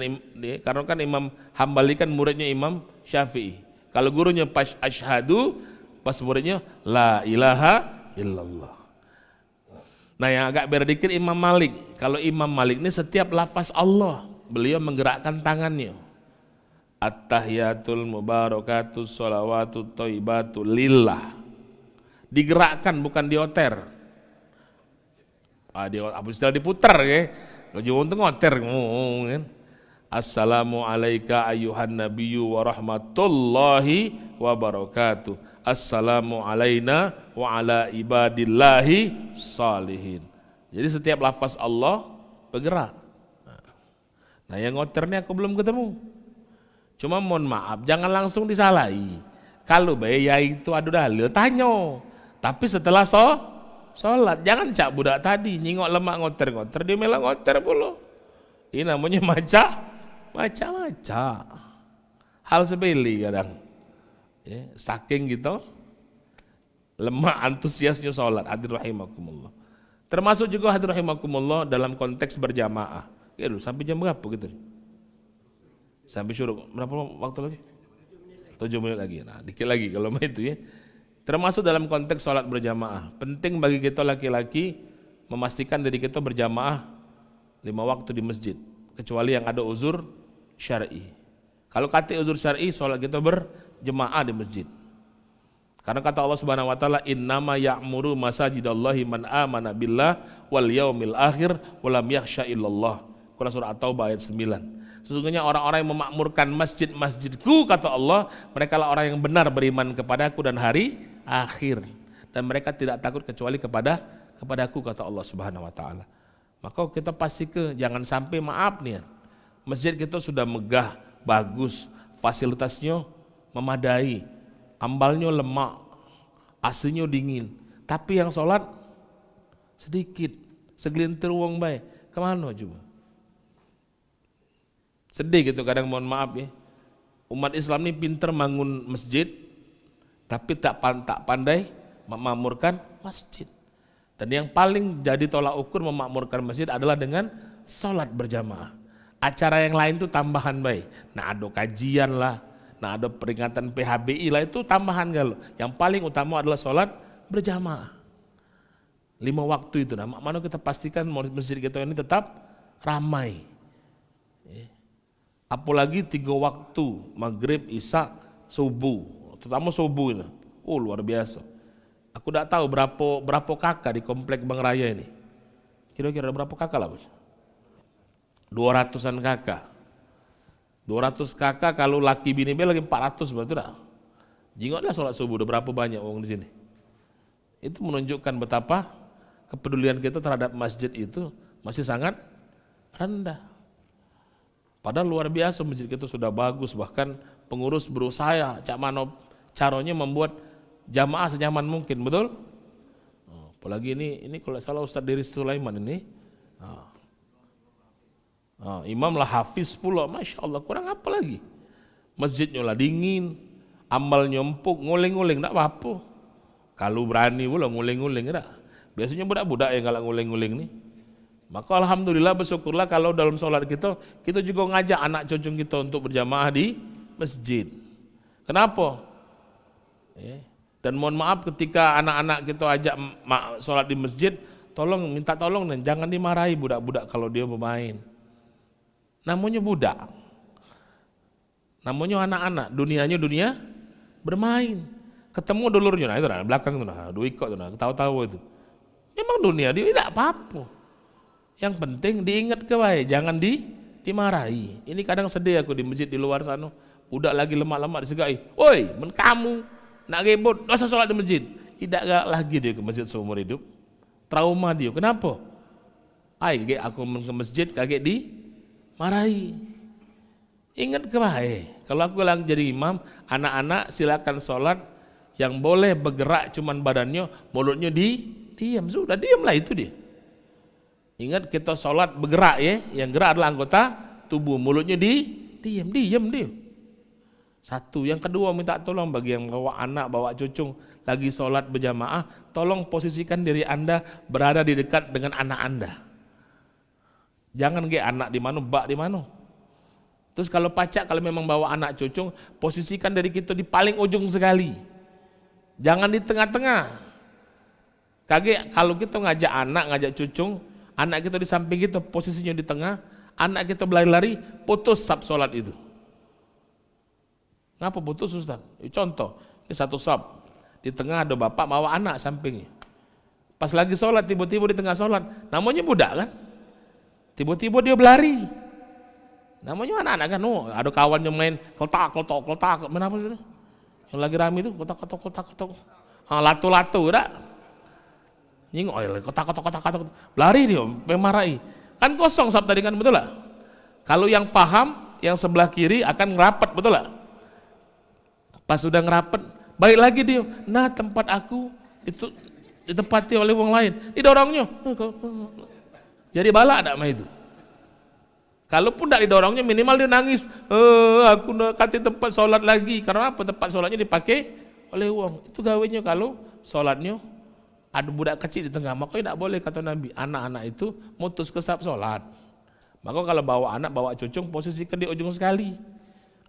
karena kan Imam Hambali kan muridnya Imam Syafi'i. Kalau gurunya pas asyhadu, pas muridnya la ilaha illallah. Nah yang agak beda dikit Imam Malik. Kalau Imam Malik ini setiap lafaz Allah, beliau menggerakkan tangannya. At-tahiyatul mubarakatuh sholawatu thayyibatu lillah. Digerakkan bukan dioter. Apa istilah diputar ya. Kalau jauh untuk ngoter kan. Assalamu alayka ayyuhan nabiyyu wa rahmatullahi wa barakatuh. Assalamu alayna wa ala ibadillahi salihin. Jadi setiap lafaz Allah bergerak. Nah yang ngoter ini aku belum ketemu. Cuma mohon maaf, jangan langsung disalahi. Kalau ya itu adu dalil, tanya. Tapi setelah sholat, jangan cak budak tadi nyingok lemak ngoter-ngoter, dia malah ngoter pula. Ini namanya maca. Hal sepele kadang. Ya, saking gitu, lemak antusiasnya sholat. Hadir rahimakumullah. Termasuk juga hadir rahimakumullah dalam konteks berjamaah. Ya, sampai jam berapa gitu? Sampai syuruk. Berapa waktu lagi? 7 menit lagi. Nah, dikit lagi kalau itu ya. Termasuk dalam konteks sholat berjamaah. Penting bagi kita laki-laki memastikan diri kita berjamaah 5 waktu di masjid. Kecuali yang ada uzur syar'i. Kalau kata uzur syar'i, sholat kita berjamaah di masjid. Karena kata Allah Subhanahu wa taala, innama ya'muru masajidallahi man amana billah wal yaumil akhir wa lam yakhsha illallah. Quran surah At-Taubah ayat 9. Sesungguhnya orang-orang yang memakmurkan masjid-masjidku, kata Allah, mereka lah orang yang benar beriman kepadaku dan hari akhir, dan mereka tidak takut kecuali kepadaku, kata Allah Subhanahu wa taala. Maka kita jangan sampai maaf nih, masjid kita sudah megah, bagus, fasilitasnya memadai, ambalnya lemak, AC-nya dingin, tapi yang sholat sedikit, segelintir uang baik, kemana coba? Sedih gitu kadang, mohon maaf ya. Umat Islam ini pinter bangun masjid, tapi tak pandai memakmurkan masjid. Dan yang paling jadi tolak ukur memakmurkan masjid adalah dengan sholat berjamaah. Acara yang lain itu tambahan baik. Nah ada kajian lah, nah ada peringatan PHBI lah, itu tambahan kalau. Yang paling utama adalah sholat berjamaah. 5 waktu itu. Nah mana kita pastikan masjid kita ini tetap ramai. Apalagi 3 waktu, maghrib, isya, subuh, terutama subuh ini. Luar biasa. Aku tidak tahu berapa kakak di komplek Bang Raya ini. Kira-kira berapa kakak lah, Bos? 200-an kakak. 200 kakak, kalau laki bini lagi 400 berarti dah. Jingoklah sholat subuh, udah berapa banyak orang di sini. Itu menunjukkan betapa kepedulian kita terhadap masjid itu masih sangat rendah. Padahal luar biasa masjid kita sudah bagus, bahkan pengurus berusaha cak mano caranya membuat jamaah senyaman mungkin, betul? Apalagi ini kalau salah Ustadz Deris Sulaiman ini, imam lah hafiz pula, masya Allah, kurang apa lagi? Masjidnya lah dingin, amalnya empuk, nguling-nguling, tak apa-apa. Kalau berani pula nguling-nguling, tak? Biasanya budak-budak yang galak nguling-nguling nih. Maka alhamdulillah, bersyukurlah kalau dalam sholat kita juga ngajak anak cucu kita untuk berjamaah di masjid. Kenapa? Dan mohon maaf ketika anak-anak kita ajak sholat di masjid, minta tolong dan jangan dimarahi budak-budak kalau dia bermain. Namanya budak, namanya anak-anak, dunianya dunia bermain. Ketemu dulurnya, nah itu nah, belakang itu nah, duikok itu nah, tahu-tahu itu. Memang dunia dia tidak apa-apa. Yang penting diingat ke baik, jangan dimarahi. Ini kadang sedih aku di masjid di luar sana, budak lagi lemak-lemak disegai. Woi, kamu nak ribut, dosa sholat di masjid. Tidak lagi dia ke masjid seumur hidup. Trauma dia. Kenapa? Aku ke masjid kaget dimarahi. Ingat ke baik. Kalau aku lagi jadi imam, anak-anak silakan sholat. Yang boleh bergerak cuman badannya, mulutnya diam. Sudah diamlah itu dia. Ingat kita sholat bergerak ya, yang gerak adalah anggota tubuh, mulutnya diam dia. Satu, yang kedua minta tolong bagi yang bawa anak, bawa cucu lagi sholat berjamaah, tolong posisikan diri Anda berada di dekat dengan anak Anda. Jangan anak di mana, bak di mana. Terus kalau pacak, kalau memang bawa anak cucu, posisikan diri kita di paling ujung sekali. Jangan di tengah-tengah. Kalau kita ngajak anak, ngajak cucu, anak kita di samping kita, posisinya di tengah, anak kita berlari-lari, putus sab sholat itu. Ngapa putus Ustaz? Contoh, ini satu sop, di tengah ada bapak bawa anak sampingnya. Pas lagi sholat, tiba-tiba di tengah sholat, namanya budak kan? Tiba-tiba dia berlari. Namanya anak-anak kan, ada kawan yang main kotak, kenapa itu? Yang lagi rame itu, kotak. Latu-latu, udah. Nyingok, kotak. Berlari dia, memarahi. Kan kosong sab tadi kan, betul lah? Kalau yang paham, yang sebelah kiri akan ngerapat, betul lah? Pas sudah ngerapat, balik lagi dia. Nah tempat aku itu ditempati oleh orang lain. Didorongnya. Jadi balak tak mah itu. Kalaupun tidak didorongnya minimal dia nangis. Aku nak kata tempat solat lagi. Karena apa? Tempat solatnya dipakai oleh uang. Itu gawenya kalau solatnya ada budak kecil di tengah. Maka tidak boleh kata Nabi. Anak-anak itu mutus kesab solat. Maka kalau bawa anak, bawa cucung, posisikan di ujung sekali.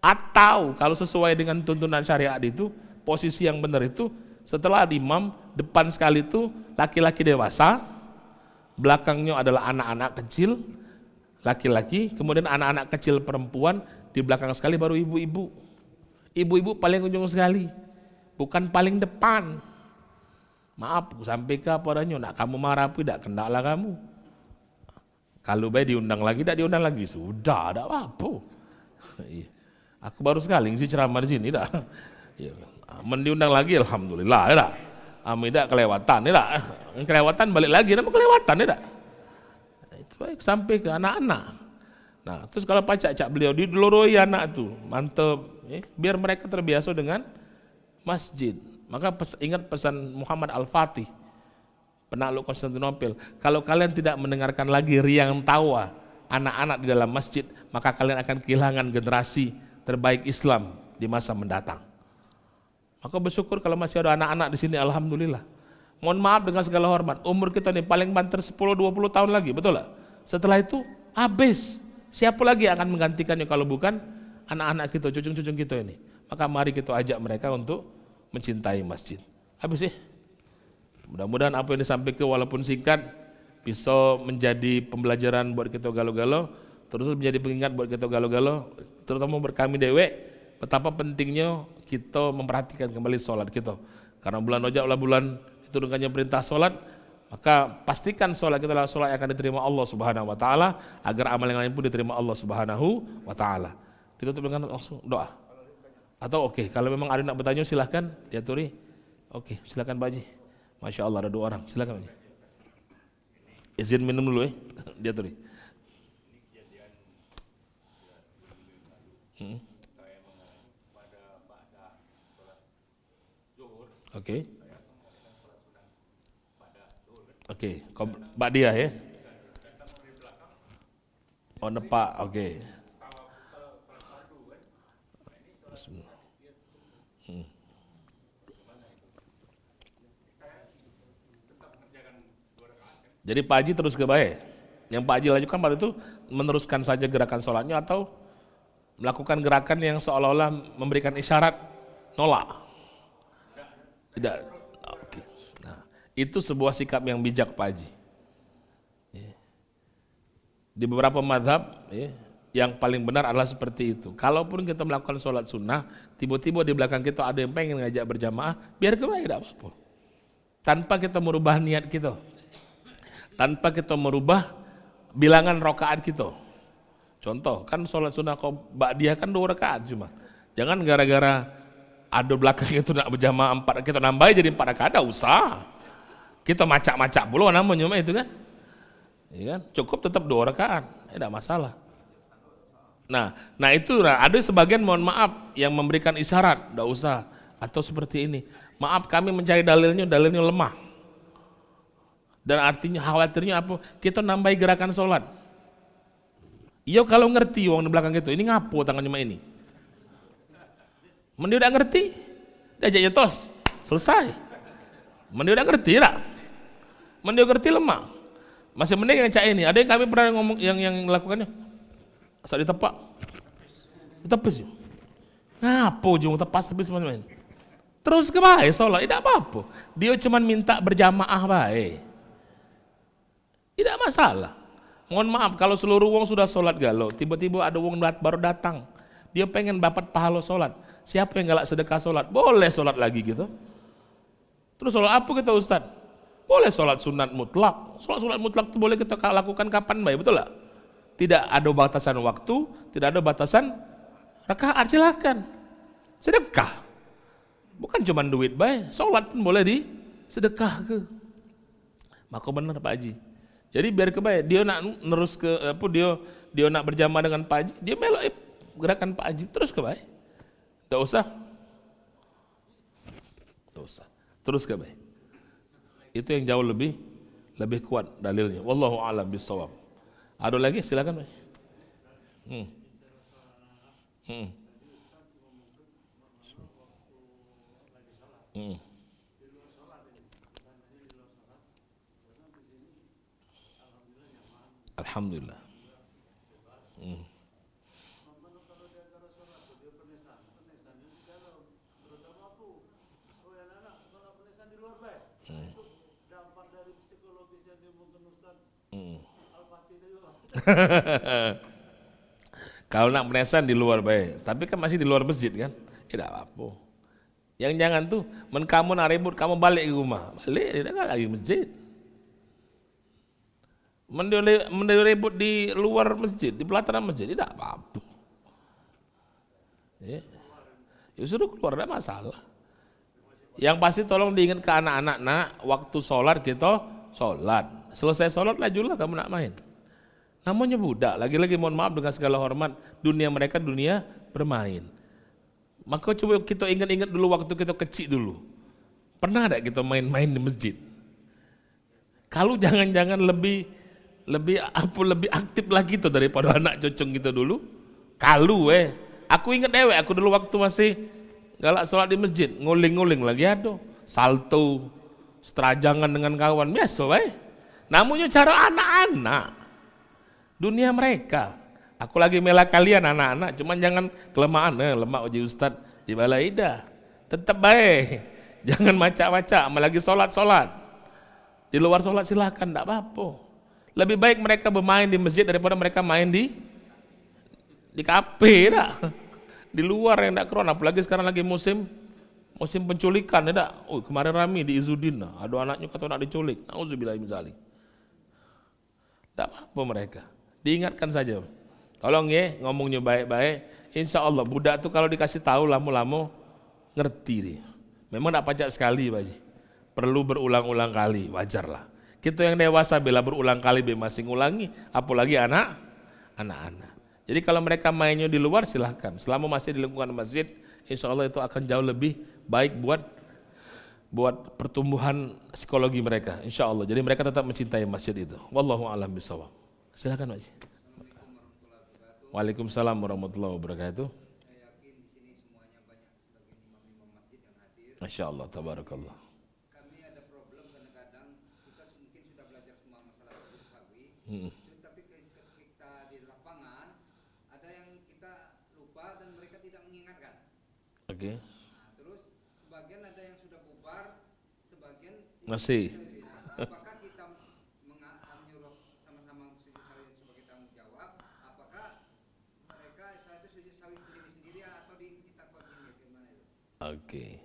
Atau kalau sesuai dengan tuntunan syariat itu, posisi yang benar itu setelah imam, depan sekali itu laki-laki dewasa, belakangnya adalah anak-anak kecil, laki-laki, kemudian anak-anak kecil perempuan, di belakang sekali baru ibu-ibu. Ibu-ibu paling ujung sekali, bukan paling depan. Maaf, sampai ke padanya, nak kamu marah pun tidak kendaklah kamu. Kalau baik diundang lagi, tidak diundang lagi, sudah, tidak apa-apa. Aku baru sekali ngisi ceramah di sini, dah. Mendiundang lagi, alhamdulillah, ya tak? Tidak kelewatan, ya tak? Kelewatan balik lagi, nama kelewatan, ya tak? Itu baik sampai ke anak-anak. Nah, terus kalau pacak beliau didoloroi anak tuh, mantep, biar mereka terbiasa dengan masjid. Maka ingat pesan Muhammad Al-Fatih, penakluk Konstantinopel, kalau kalian tidak mendengarkan lagi riang tawa anak-anak di dalam masjid, maka kalian akan kehilangan generasi terbaik Islam di masa mendatang. Maka bersyukur kalau masih ada anak-anak di sini, alhamdulillah. Mohon maaf dengan segala hormat, umur kita ini paling banter 10-20 tahun lagi, betul lah? Setelah itu habis. Siapa lagi yang akan menggantikannya kalau bukan anak-anak kita, cucung-cucung kita ini? Maka mari kita ajak mereka untuk mencintai masjid. Habis sih. Mudah-mudahan apa yang disampaikan walaupun singkat bisa menjadi pembelajaran buat kita galau-galau, terus menjadi pengingat buat kita galau-galau, terutama buat kami dewek, betapa pentingnya kita memperhatikan kembali sholat kita. Karena bulan Rajab adalah bulan itu dengannya perintah sholat, maka pastikan sholat kita adalah sholat yang akan diterima Allah Subhanahu Wa Taala, agar amal yang lain pun diterima Allah Subhanahu Wa Taala. Ditutup dengan langsung doa. Atau oke, kalau memang ada yang nak bertanya silahkan diaturi. Oke, silahkan Pak Haji. Masya Allah ada 2 orang, silahkan Pak Haji. Izin minum dulu diaturi. Oke. Oke, Mbak Dia ya. Oh nepak, oke. Jadi Pak Haji terus ke baik. Yang Pak Haji lakukan pada itu meneruskan saja gerakan sholatnya atau melakukan gerakan yang seolah-olah memberikan isyarat nolak. Tidak. Oke. Nah, itu sebuah sikap yang bijak Pak Haji. Di beberapa madhab, yang paling benar adalah seperti itu. Kalaupun kita melakukan sholat sunnah, tiba-tiba di belakang kita ada yang pengen ngajak berjamaah, biar kebaya, tidak apa-apa. Tanpa kita merubah niat kita, tanpa kita merubah bilangan rakaat kita. Contoh, kan sholat sunnah kau ba'diyah kan 2 rakaat cuma. Jangan gara-gara ada belakang itu nak berjamaah 4, kita nambahin jadi 4 rakaat, ada usah. Kita macak-macak pula namanya itu kan. Ya kan? Cukup tetap 2 rakaat, tidak masalah. Nah itu ada sebagian mohon maaf yang memberikan isyarat, tidak usah. Atau seperti ini, maaf kami mencari dalilnya lemah. Dan artinya khawatirnya apa? Kita nambahi gerakan sholat. Iya kalau ngerti orang di belakang itu, ini ngapo tangannya ini. Mending udah ngerti, diajak nyetos, selesai. Mending udah ngerti tak? Mending ngerti lemah. Masih mending yang cak ini. Ada yang kami pernah ngomong yang melakukannya. Asal ditepak, ditepis. Ngapo jung tepas tepis teman-teman. Terus ke baik sholat, tidak apa-apa. Dia cuma minta berjamaah baik. Tidak masalah. Mohon maaf kalau seluruh wong sudah sholat galau, tiba-tiba ada wong baru datang. Dia pengen dapat pahala sholat. Siapa yang galak sedekah sholat? Boleh sholat lagi gitu. Terus sholat apa kita Ustaz? Boleh sholat sunat mutlak. Sholat mutlak itu boleh kita lakukan kapan baik, betul tak? Tidak ada batasan waktu, tidak ada batasan rakaat, silakan. Sedekah. Bukan cuma duit baik, sholat pun boleh sedekah ke. Maka benar Pak Haji. Jadi biar kebaik, dia nak nerus ke apa, dia nak berjamaah dengan Pak Haji, dia melok gerakan Pak Haji terus kebaik. Tidak usah. Terus kebaik. Itu yang jauh lebih kuat dalilnya. Wallahu a'lam bishawab. Ada lagi silakan Pak. Alhamdulillah. Kalau nak menesan di luar baik, tapi kan masih di luar masjid kan? Tidak apa-apa. Yang jangan tuh, kamu nak ribut, kamu balik ke rumah. Balik, tidak lagi masjid. Mending ribut di luar masjid, di pelataran masjid, tidak apa-apa. Ya suruh keluar, tidak masalah. Yang pasti tolong diingat ke anak-anak, nak, waktu sholat kita sholat. Selesai sholat lajulah kamu nak main. Namanya budak, lagi-lagi mohon maaf dengan segala hormat, dunia mereka dunia bermain. Maka coba kita ingat-ingat dulu waktu kita kecil dulu. Pernah tak kita main-main di masjid? Kalau jangan-jangan lebih aktif lagi tuh daripada anak cocong kita dulu. Kalau aku ingat aku dulu waktu masih galak sholat di masjid, nguling-nguling lagi ada, salto, seterajangan dengan kawan, biasa Namanya cara anak-anak. Dunia mereka. Aku lagi mela kalian anak-anak, cuman jangan kelemahan, lemak uji Ustaz di balai dah. Tetap baik. Jangan macak-macak, apalagi sholat. Di luar sholat silakan, tak apa-apa. Lebih baik mereka bermain di masjid daripada mereka main di kafe dah. Di luar yang tak keren, apalagi sekarang lagi musim penculikan ya tak. Oh, kemarin rame di Izudin, ada anaknya kata nak diculik. Nauzubillah min dzalik. Tak apa-apa mereka. Diingatkan saja. Tolong ngomongnya baik-baik. Insya Allah budak tuh kalau dikasih tahu lama-lama ngerti dia. Memang tak pacak sekali Pak Haji. Perlu berulang-ulang kali, wajarlah. Kita yang dewasa bila berulang kali masih ngulangi, apalagi anak-anak. Jadi kalau mereka mainnya di luar silahkan. Selama masih di lingkungan masjid, insya Allah itu akan jauh lebih baik buat pertumbuhan psikologi mereka, insya Allah. Jadi mereka tetap mencintai masjid itu. Wallahu a'lam bishawab. Silakan Pak Haji. Waalaikumsalam warahmatullahi wabarakatuh. Masya Allah, tabarakallah. Kami ada problem kadang-kadang kita mungkin sudah belajar semua masalah sahwi, tapi kita di lapangan ada yang kita lupa dan mereka tidak mengingatkan. Oke. Nah, terus sebagian ada yang sudah bubar, sebagian masih. Apakah kita menyuruh sama-sama sujud sahwi sebagai tanggung jawab? Apakah mereka itu sujud sahwi sendiri-sendiri atau kita koordinir gimana itu? Oke.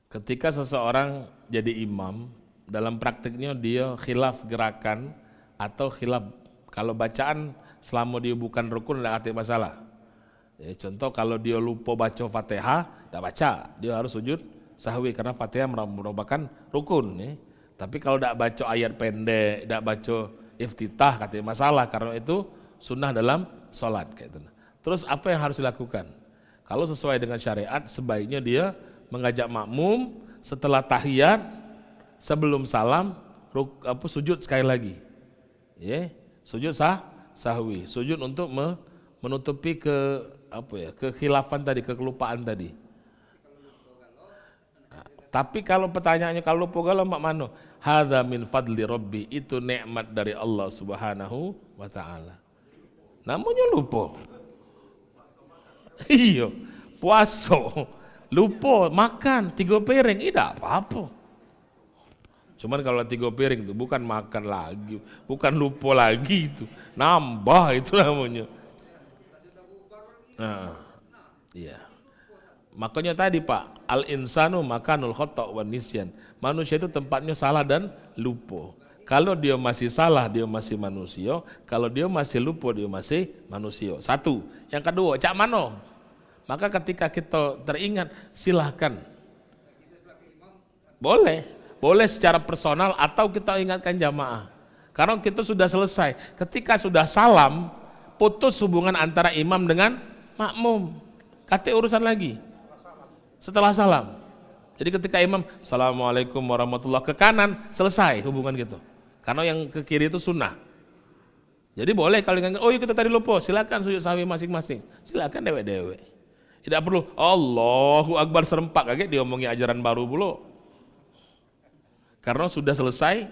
Ketika seseorang jadi imam, dalam praktiknya dia khilaf gerakan atau khilaf kalau bacaan selama dia bukan rukun tidak ada masalah. Ya, contoh kalau dia lupa baca Fatihah, tak baca, dia harus sujud sahwi karena Fatihah merupakan rukun. Ya. Tapi kalau tidak baca ayat pendek, tidak baca iftitah, katanya masalah karena itu sunnah dalam sholat. Terus apa yang harus dilakukan? Kalau sesuai dengan syariat, sebaiknya dia mengajak makmum setelah tahiyat sebelum salam sujud sekali lagi. Ya, sujud sahwi, sujud untuk menutupi kekhilafan tadi, kekelupaan tadi. Tapi kalau pertanyaannya kalau lupa galau mak mano? Hadza min fadli rabbi, itu nikmat dari Allah Subhanahu wa taala. Namanya lupa. Iya, puasa. Lupa makan 3 piring, tidak apa-apa. Cuman kalau 3 piring itu bukan makan lagi, bukan lupa lagi itu, nambah itu namanya. Nah, iya. Makanya tadi Pak, al-insanu makanul khata' wan nisyan. Manusia itu tempatnya salah dan lupa. Kalau dia masih salah, dia masih manusia. Kalau dia masih lupa, dia masih manusia. Satu. Yang kedua, cak mano? Maka ketika kita teringat, silahkan. Boleh. Boleh secara personal atau kita ingatkan jamaah. Karena kita sudah selesai. Ketika sudah salam, putus hubungan antara imam dengan makmum. Kata urusan lagi. Setelah salam. Jadi ketika imam assalamualaikum warahmatullahi ke kanan, selesai hubungan gitu. Karena yang ke kiri itu sunnah. Jadi boleh kalau ingat, oh iya kita tadi lupa, silakan sujud sahwi masing-masing. Silakan dewe-dewe. Tidak perlu Allahu Akbar serempak kaget diomongi ajaran baru pula. Karena sudah selesai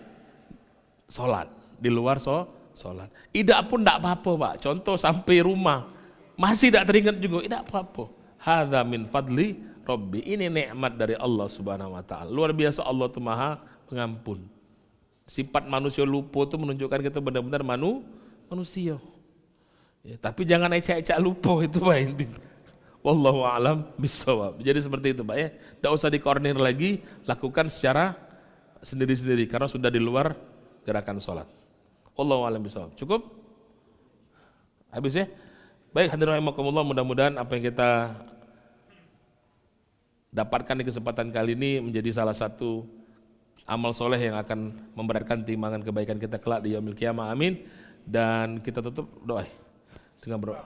sholat di luar sholat. Tidak pun tidak apa-apa Pak. Contoh sampai rumah masih tidak teringat juga, tidak apa-apa. Hadza min fadli Rabbi, ini nikmat dari Allah Subhanahu wa taala. Luar biasa, Allah itu Maha Pengampun. Sifat manusia lupa itu menunjukkan kita benar-benar manusia. Ya, tapi jangan ecak-ecak lupa, itu Pak inti. Wallahu a'lam bishawab. Jadi seperti itu Pak ya. Tidak usah dikoordinir lagi, lakukan secara sendiri-sendiri karena sudah di luar gerakan sholat. Wallahu a'lam bishawab. Cukup? Habis ya? Baik, hadirin rahimakumullah, mudah-mudahan apa yang kita dapatkan di kesempatan kali ini menjadi salah satu amal soleh yang akan memberatkan timbangan kebaikan kita kelak di yaumil qiyamah. Amin. Dan kita tutup doa dengan berdoa.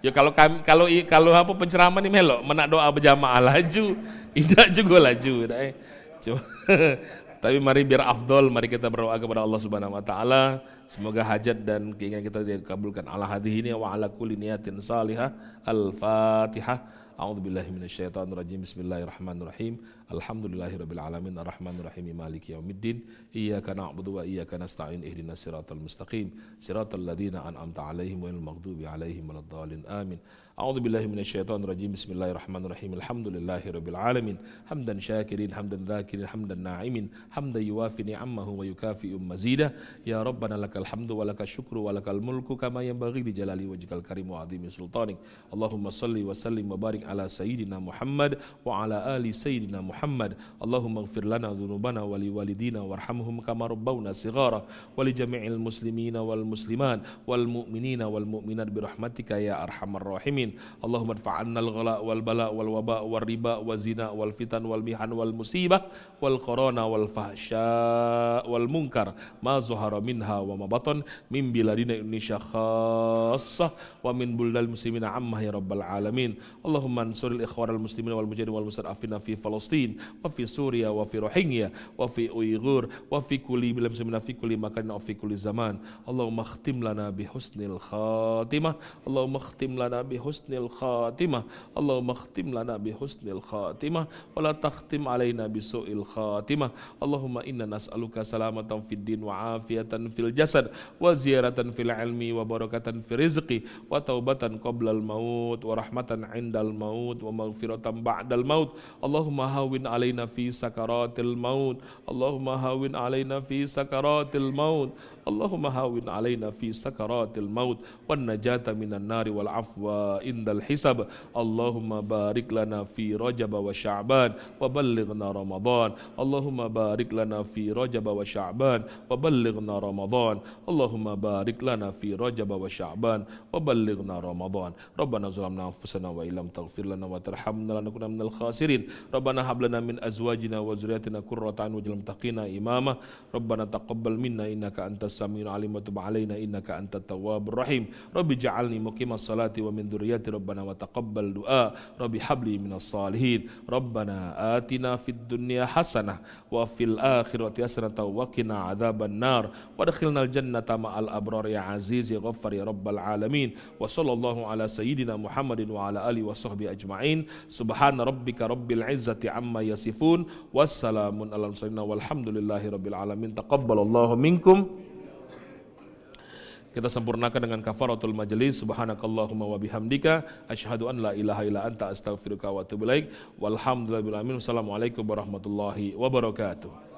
Ya kalau apa penceramah ini melo menak doa berjamaah laju, tidak juga laju. Cuma tapi mari biar afdol, mari kita berdoa kepada Allah Subhanahu wa taala. Semoga hajat dan keinginan kita dikabulkan. Ala hadhihi wa ala kulli niyatin salihah. Al-Fatihah. A'udzubillahi minasyaitonirrajim. Bismillahirrahmanirrahim. Alhamdulillahirabbil alamin arrahmanir rahim maliki yaumiddin. Iyyaka na'budu wa iyyaka nasta'in ihdinas siratal mustaqim. Siratal ladzina an'amta 'alaihim ghairil maghdubi 'alaihim waladdallin. Amin. A'udzubillahi minasyaitonirrajim. Bismillahirrahmanirrahim. Alhamdulillahirabbil alamin. Hamdan syakirin, hamdan dzakirin, hamdan na'imin, hamdan yuwafi ni'amahu wa yukafi'u mazidah. Ya Rabbana lakal hamdu wa lakal syukru wa lakal mulku kama yanbaghi li jalali wajhikal karim wa 'azimi sultanik. Allahumma shalli wa sallim wa barik ala sayyidina Muhammad wa ala ali sayyidina Muhammad. Allahumma ighfir lana dhunubana wa li walidina warhamhum kama rabbawna shighara wa li jami'il muslimina wal muslimat wal mu'minina wal mu'minat bi rahmatika ya arhamar rahimin. Allahumma adfa'anna al-ghala wal bala wal waba wal riba wal zina wal fitan wal mihan wal musibah wal corona wal fahsya wal munkar ma zuhara minha wa ma batan min biladina Indonesia khassah wa min buldal muslimina amma ya rabbal alamin. Allahumma ansuril ikhwanal muslimin wal mujahidin wal mustad'afina fi Palestin wa fi Suria wa fi Rohingya wa fi Uyghur wa fi kulli bilad muslimina fi kulli makan wa fi kulli zaman. Allahumma khtim lana bi husnil khatimah. Allahumma khtim lana bi husnil khatimah. Allahumma khtim lana bi husnil khatimah wa la takhtim alaina bi su'il khatimah. Allahumma inna nas'aluka salamatan fid din wa afiyatan fil jasad wa ziyaratan fil ilmi wa barakatan fil rizqi wa taubatan qablal maut wa rahmatan indal maut wa maghfiratan ba'dal maut. Allahumma hawin alaina fi sakaratil maut. Allahumma hawin alaina fi sakaratil maut. Allahumma hawin alaina fi sakaratil maut wan najata minan nari wal afwa indal hisab. Allahumma barik lana fi Rajab wa Sya'ban wa ballighna Ramadan. Allahumma barik lana fi Rajab wa Sya'ban wa ballighna Ramadan. Allahumma barik lana fi Rajab wa Sya'ban wa ballighna Ramadan. Rabbana zalamna anfusana wa illam taghfir lana wa tarhamna lanakunanna minal khasirin. Rabbana hab lana min azwajina wa dhurriyyatina qurrata a'yun waj'alna muttaqina imama. Rabbana taqabbal minna innaka antas samiul alim wa tub alaina innaka antat tawwabur rahim. Rabbi ja'alni muqimas salati wa min dhurriyyati rabbana wa taqabbal du'a. Rabbi habli minas salihin. Rabbana atina fid dunya hasanah wa fil akhirati hasanah wa qina adzaban nar wa adkhilnal jannata ma'al abrar ya aziz ya ghaffar ya rabbal alamin. Wa sallallahu ala sayyidina Muhammadin wa ala alihi wa sahbihi ajma'in. Subhana rabbika rabbil izzati amma yasifun. Wassalamun ala mursalin walhamdulillahi rabbil alamin. Taqabbalallahu minkum. Kita sempurnakan dengan kafaratul majlis. Subhanakallahumma wa bihamdika asyhadu an la ilaha illa anta astaghfiruka wa atubu ilaik. Walhamdulillahirabbil alamin. Wassalamualaikum warahmatullahi wabarakatuh.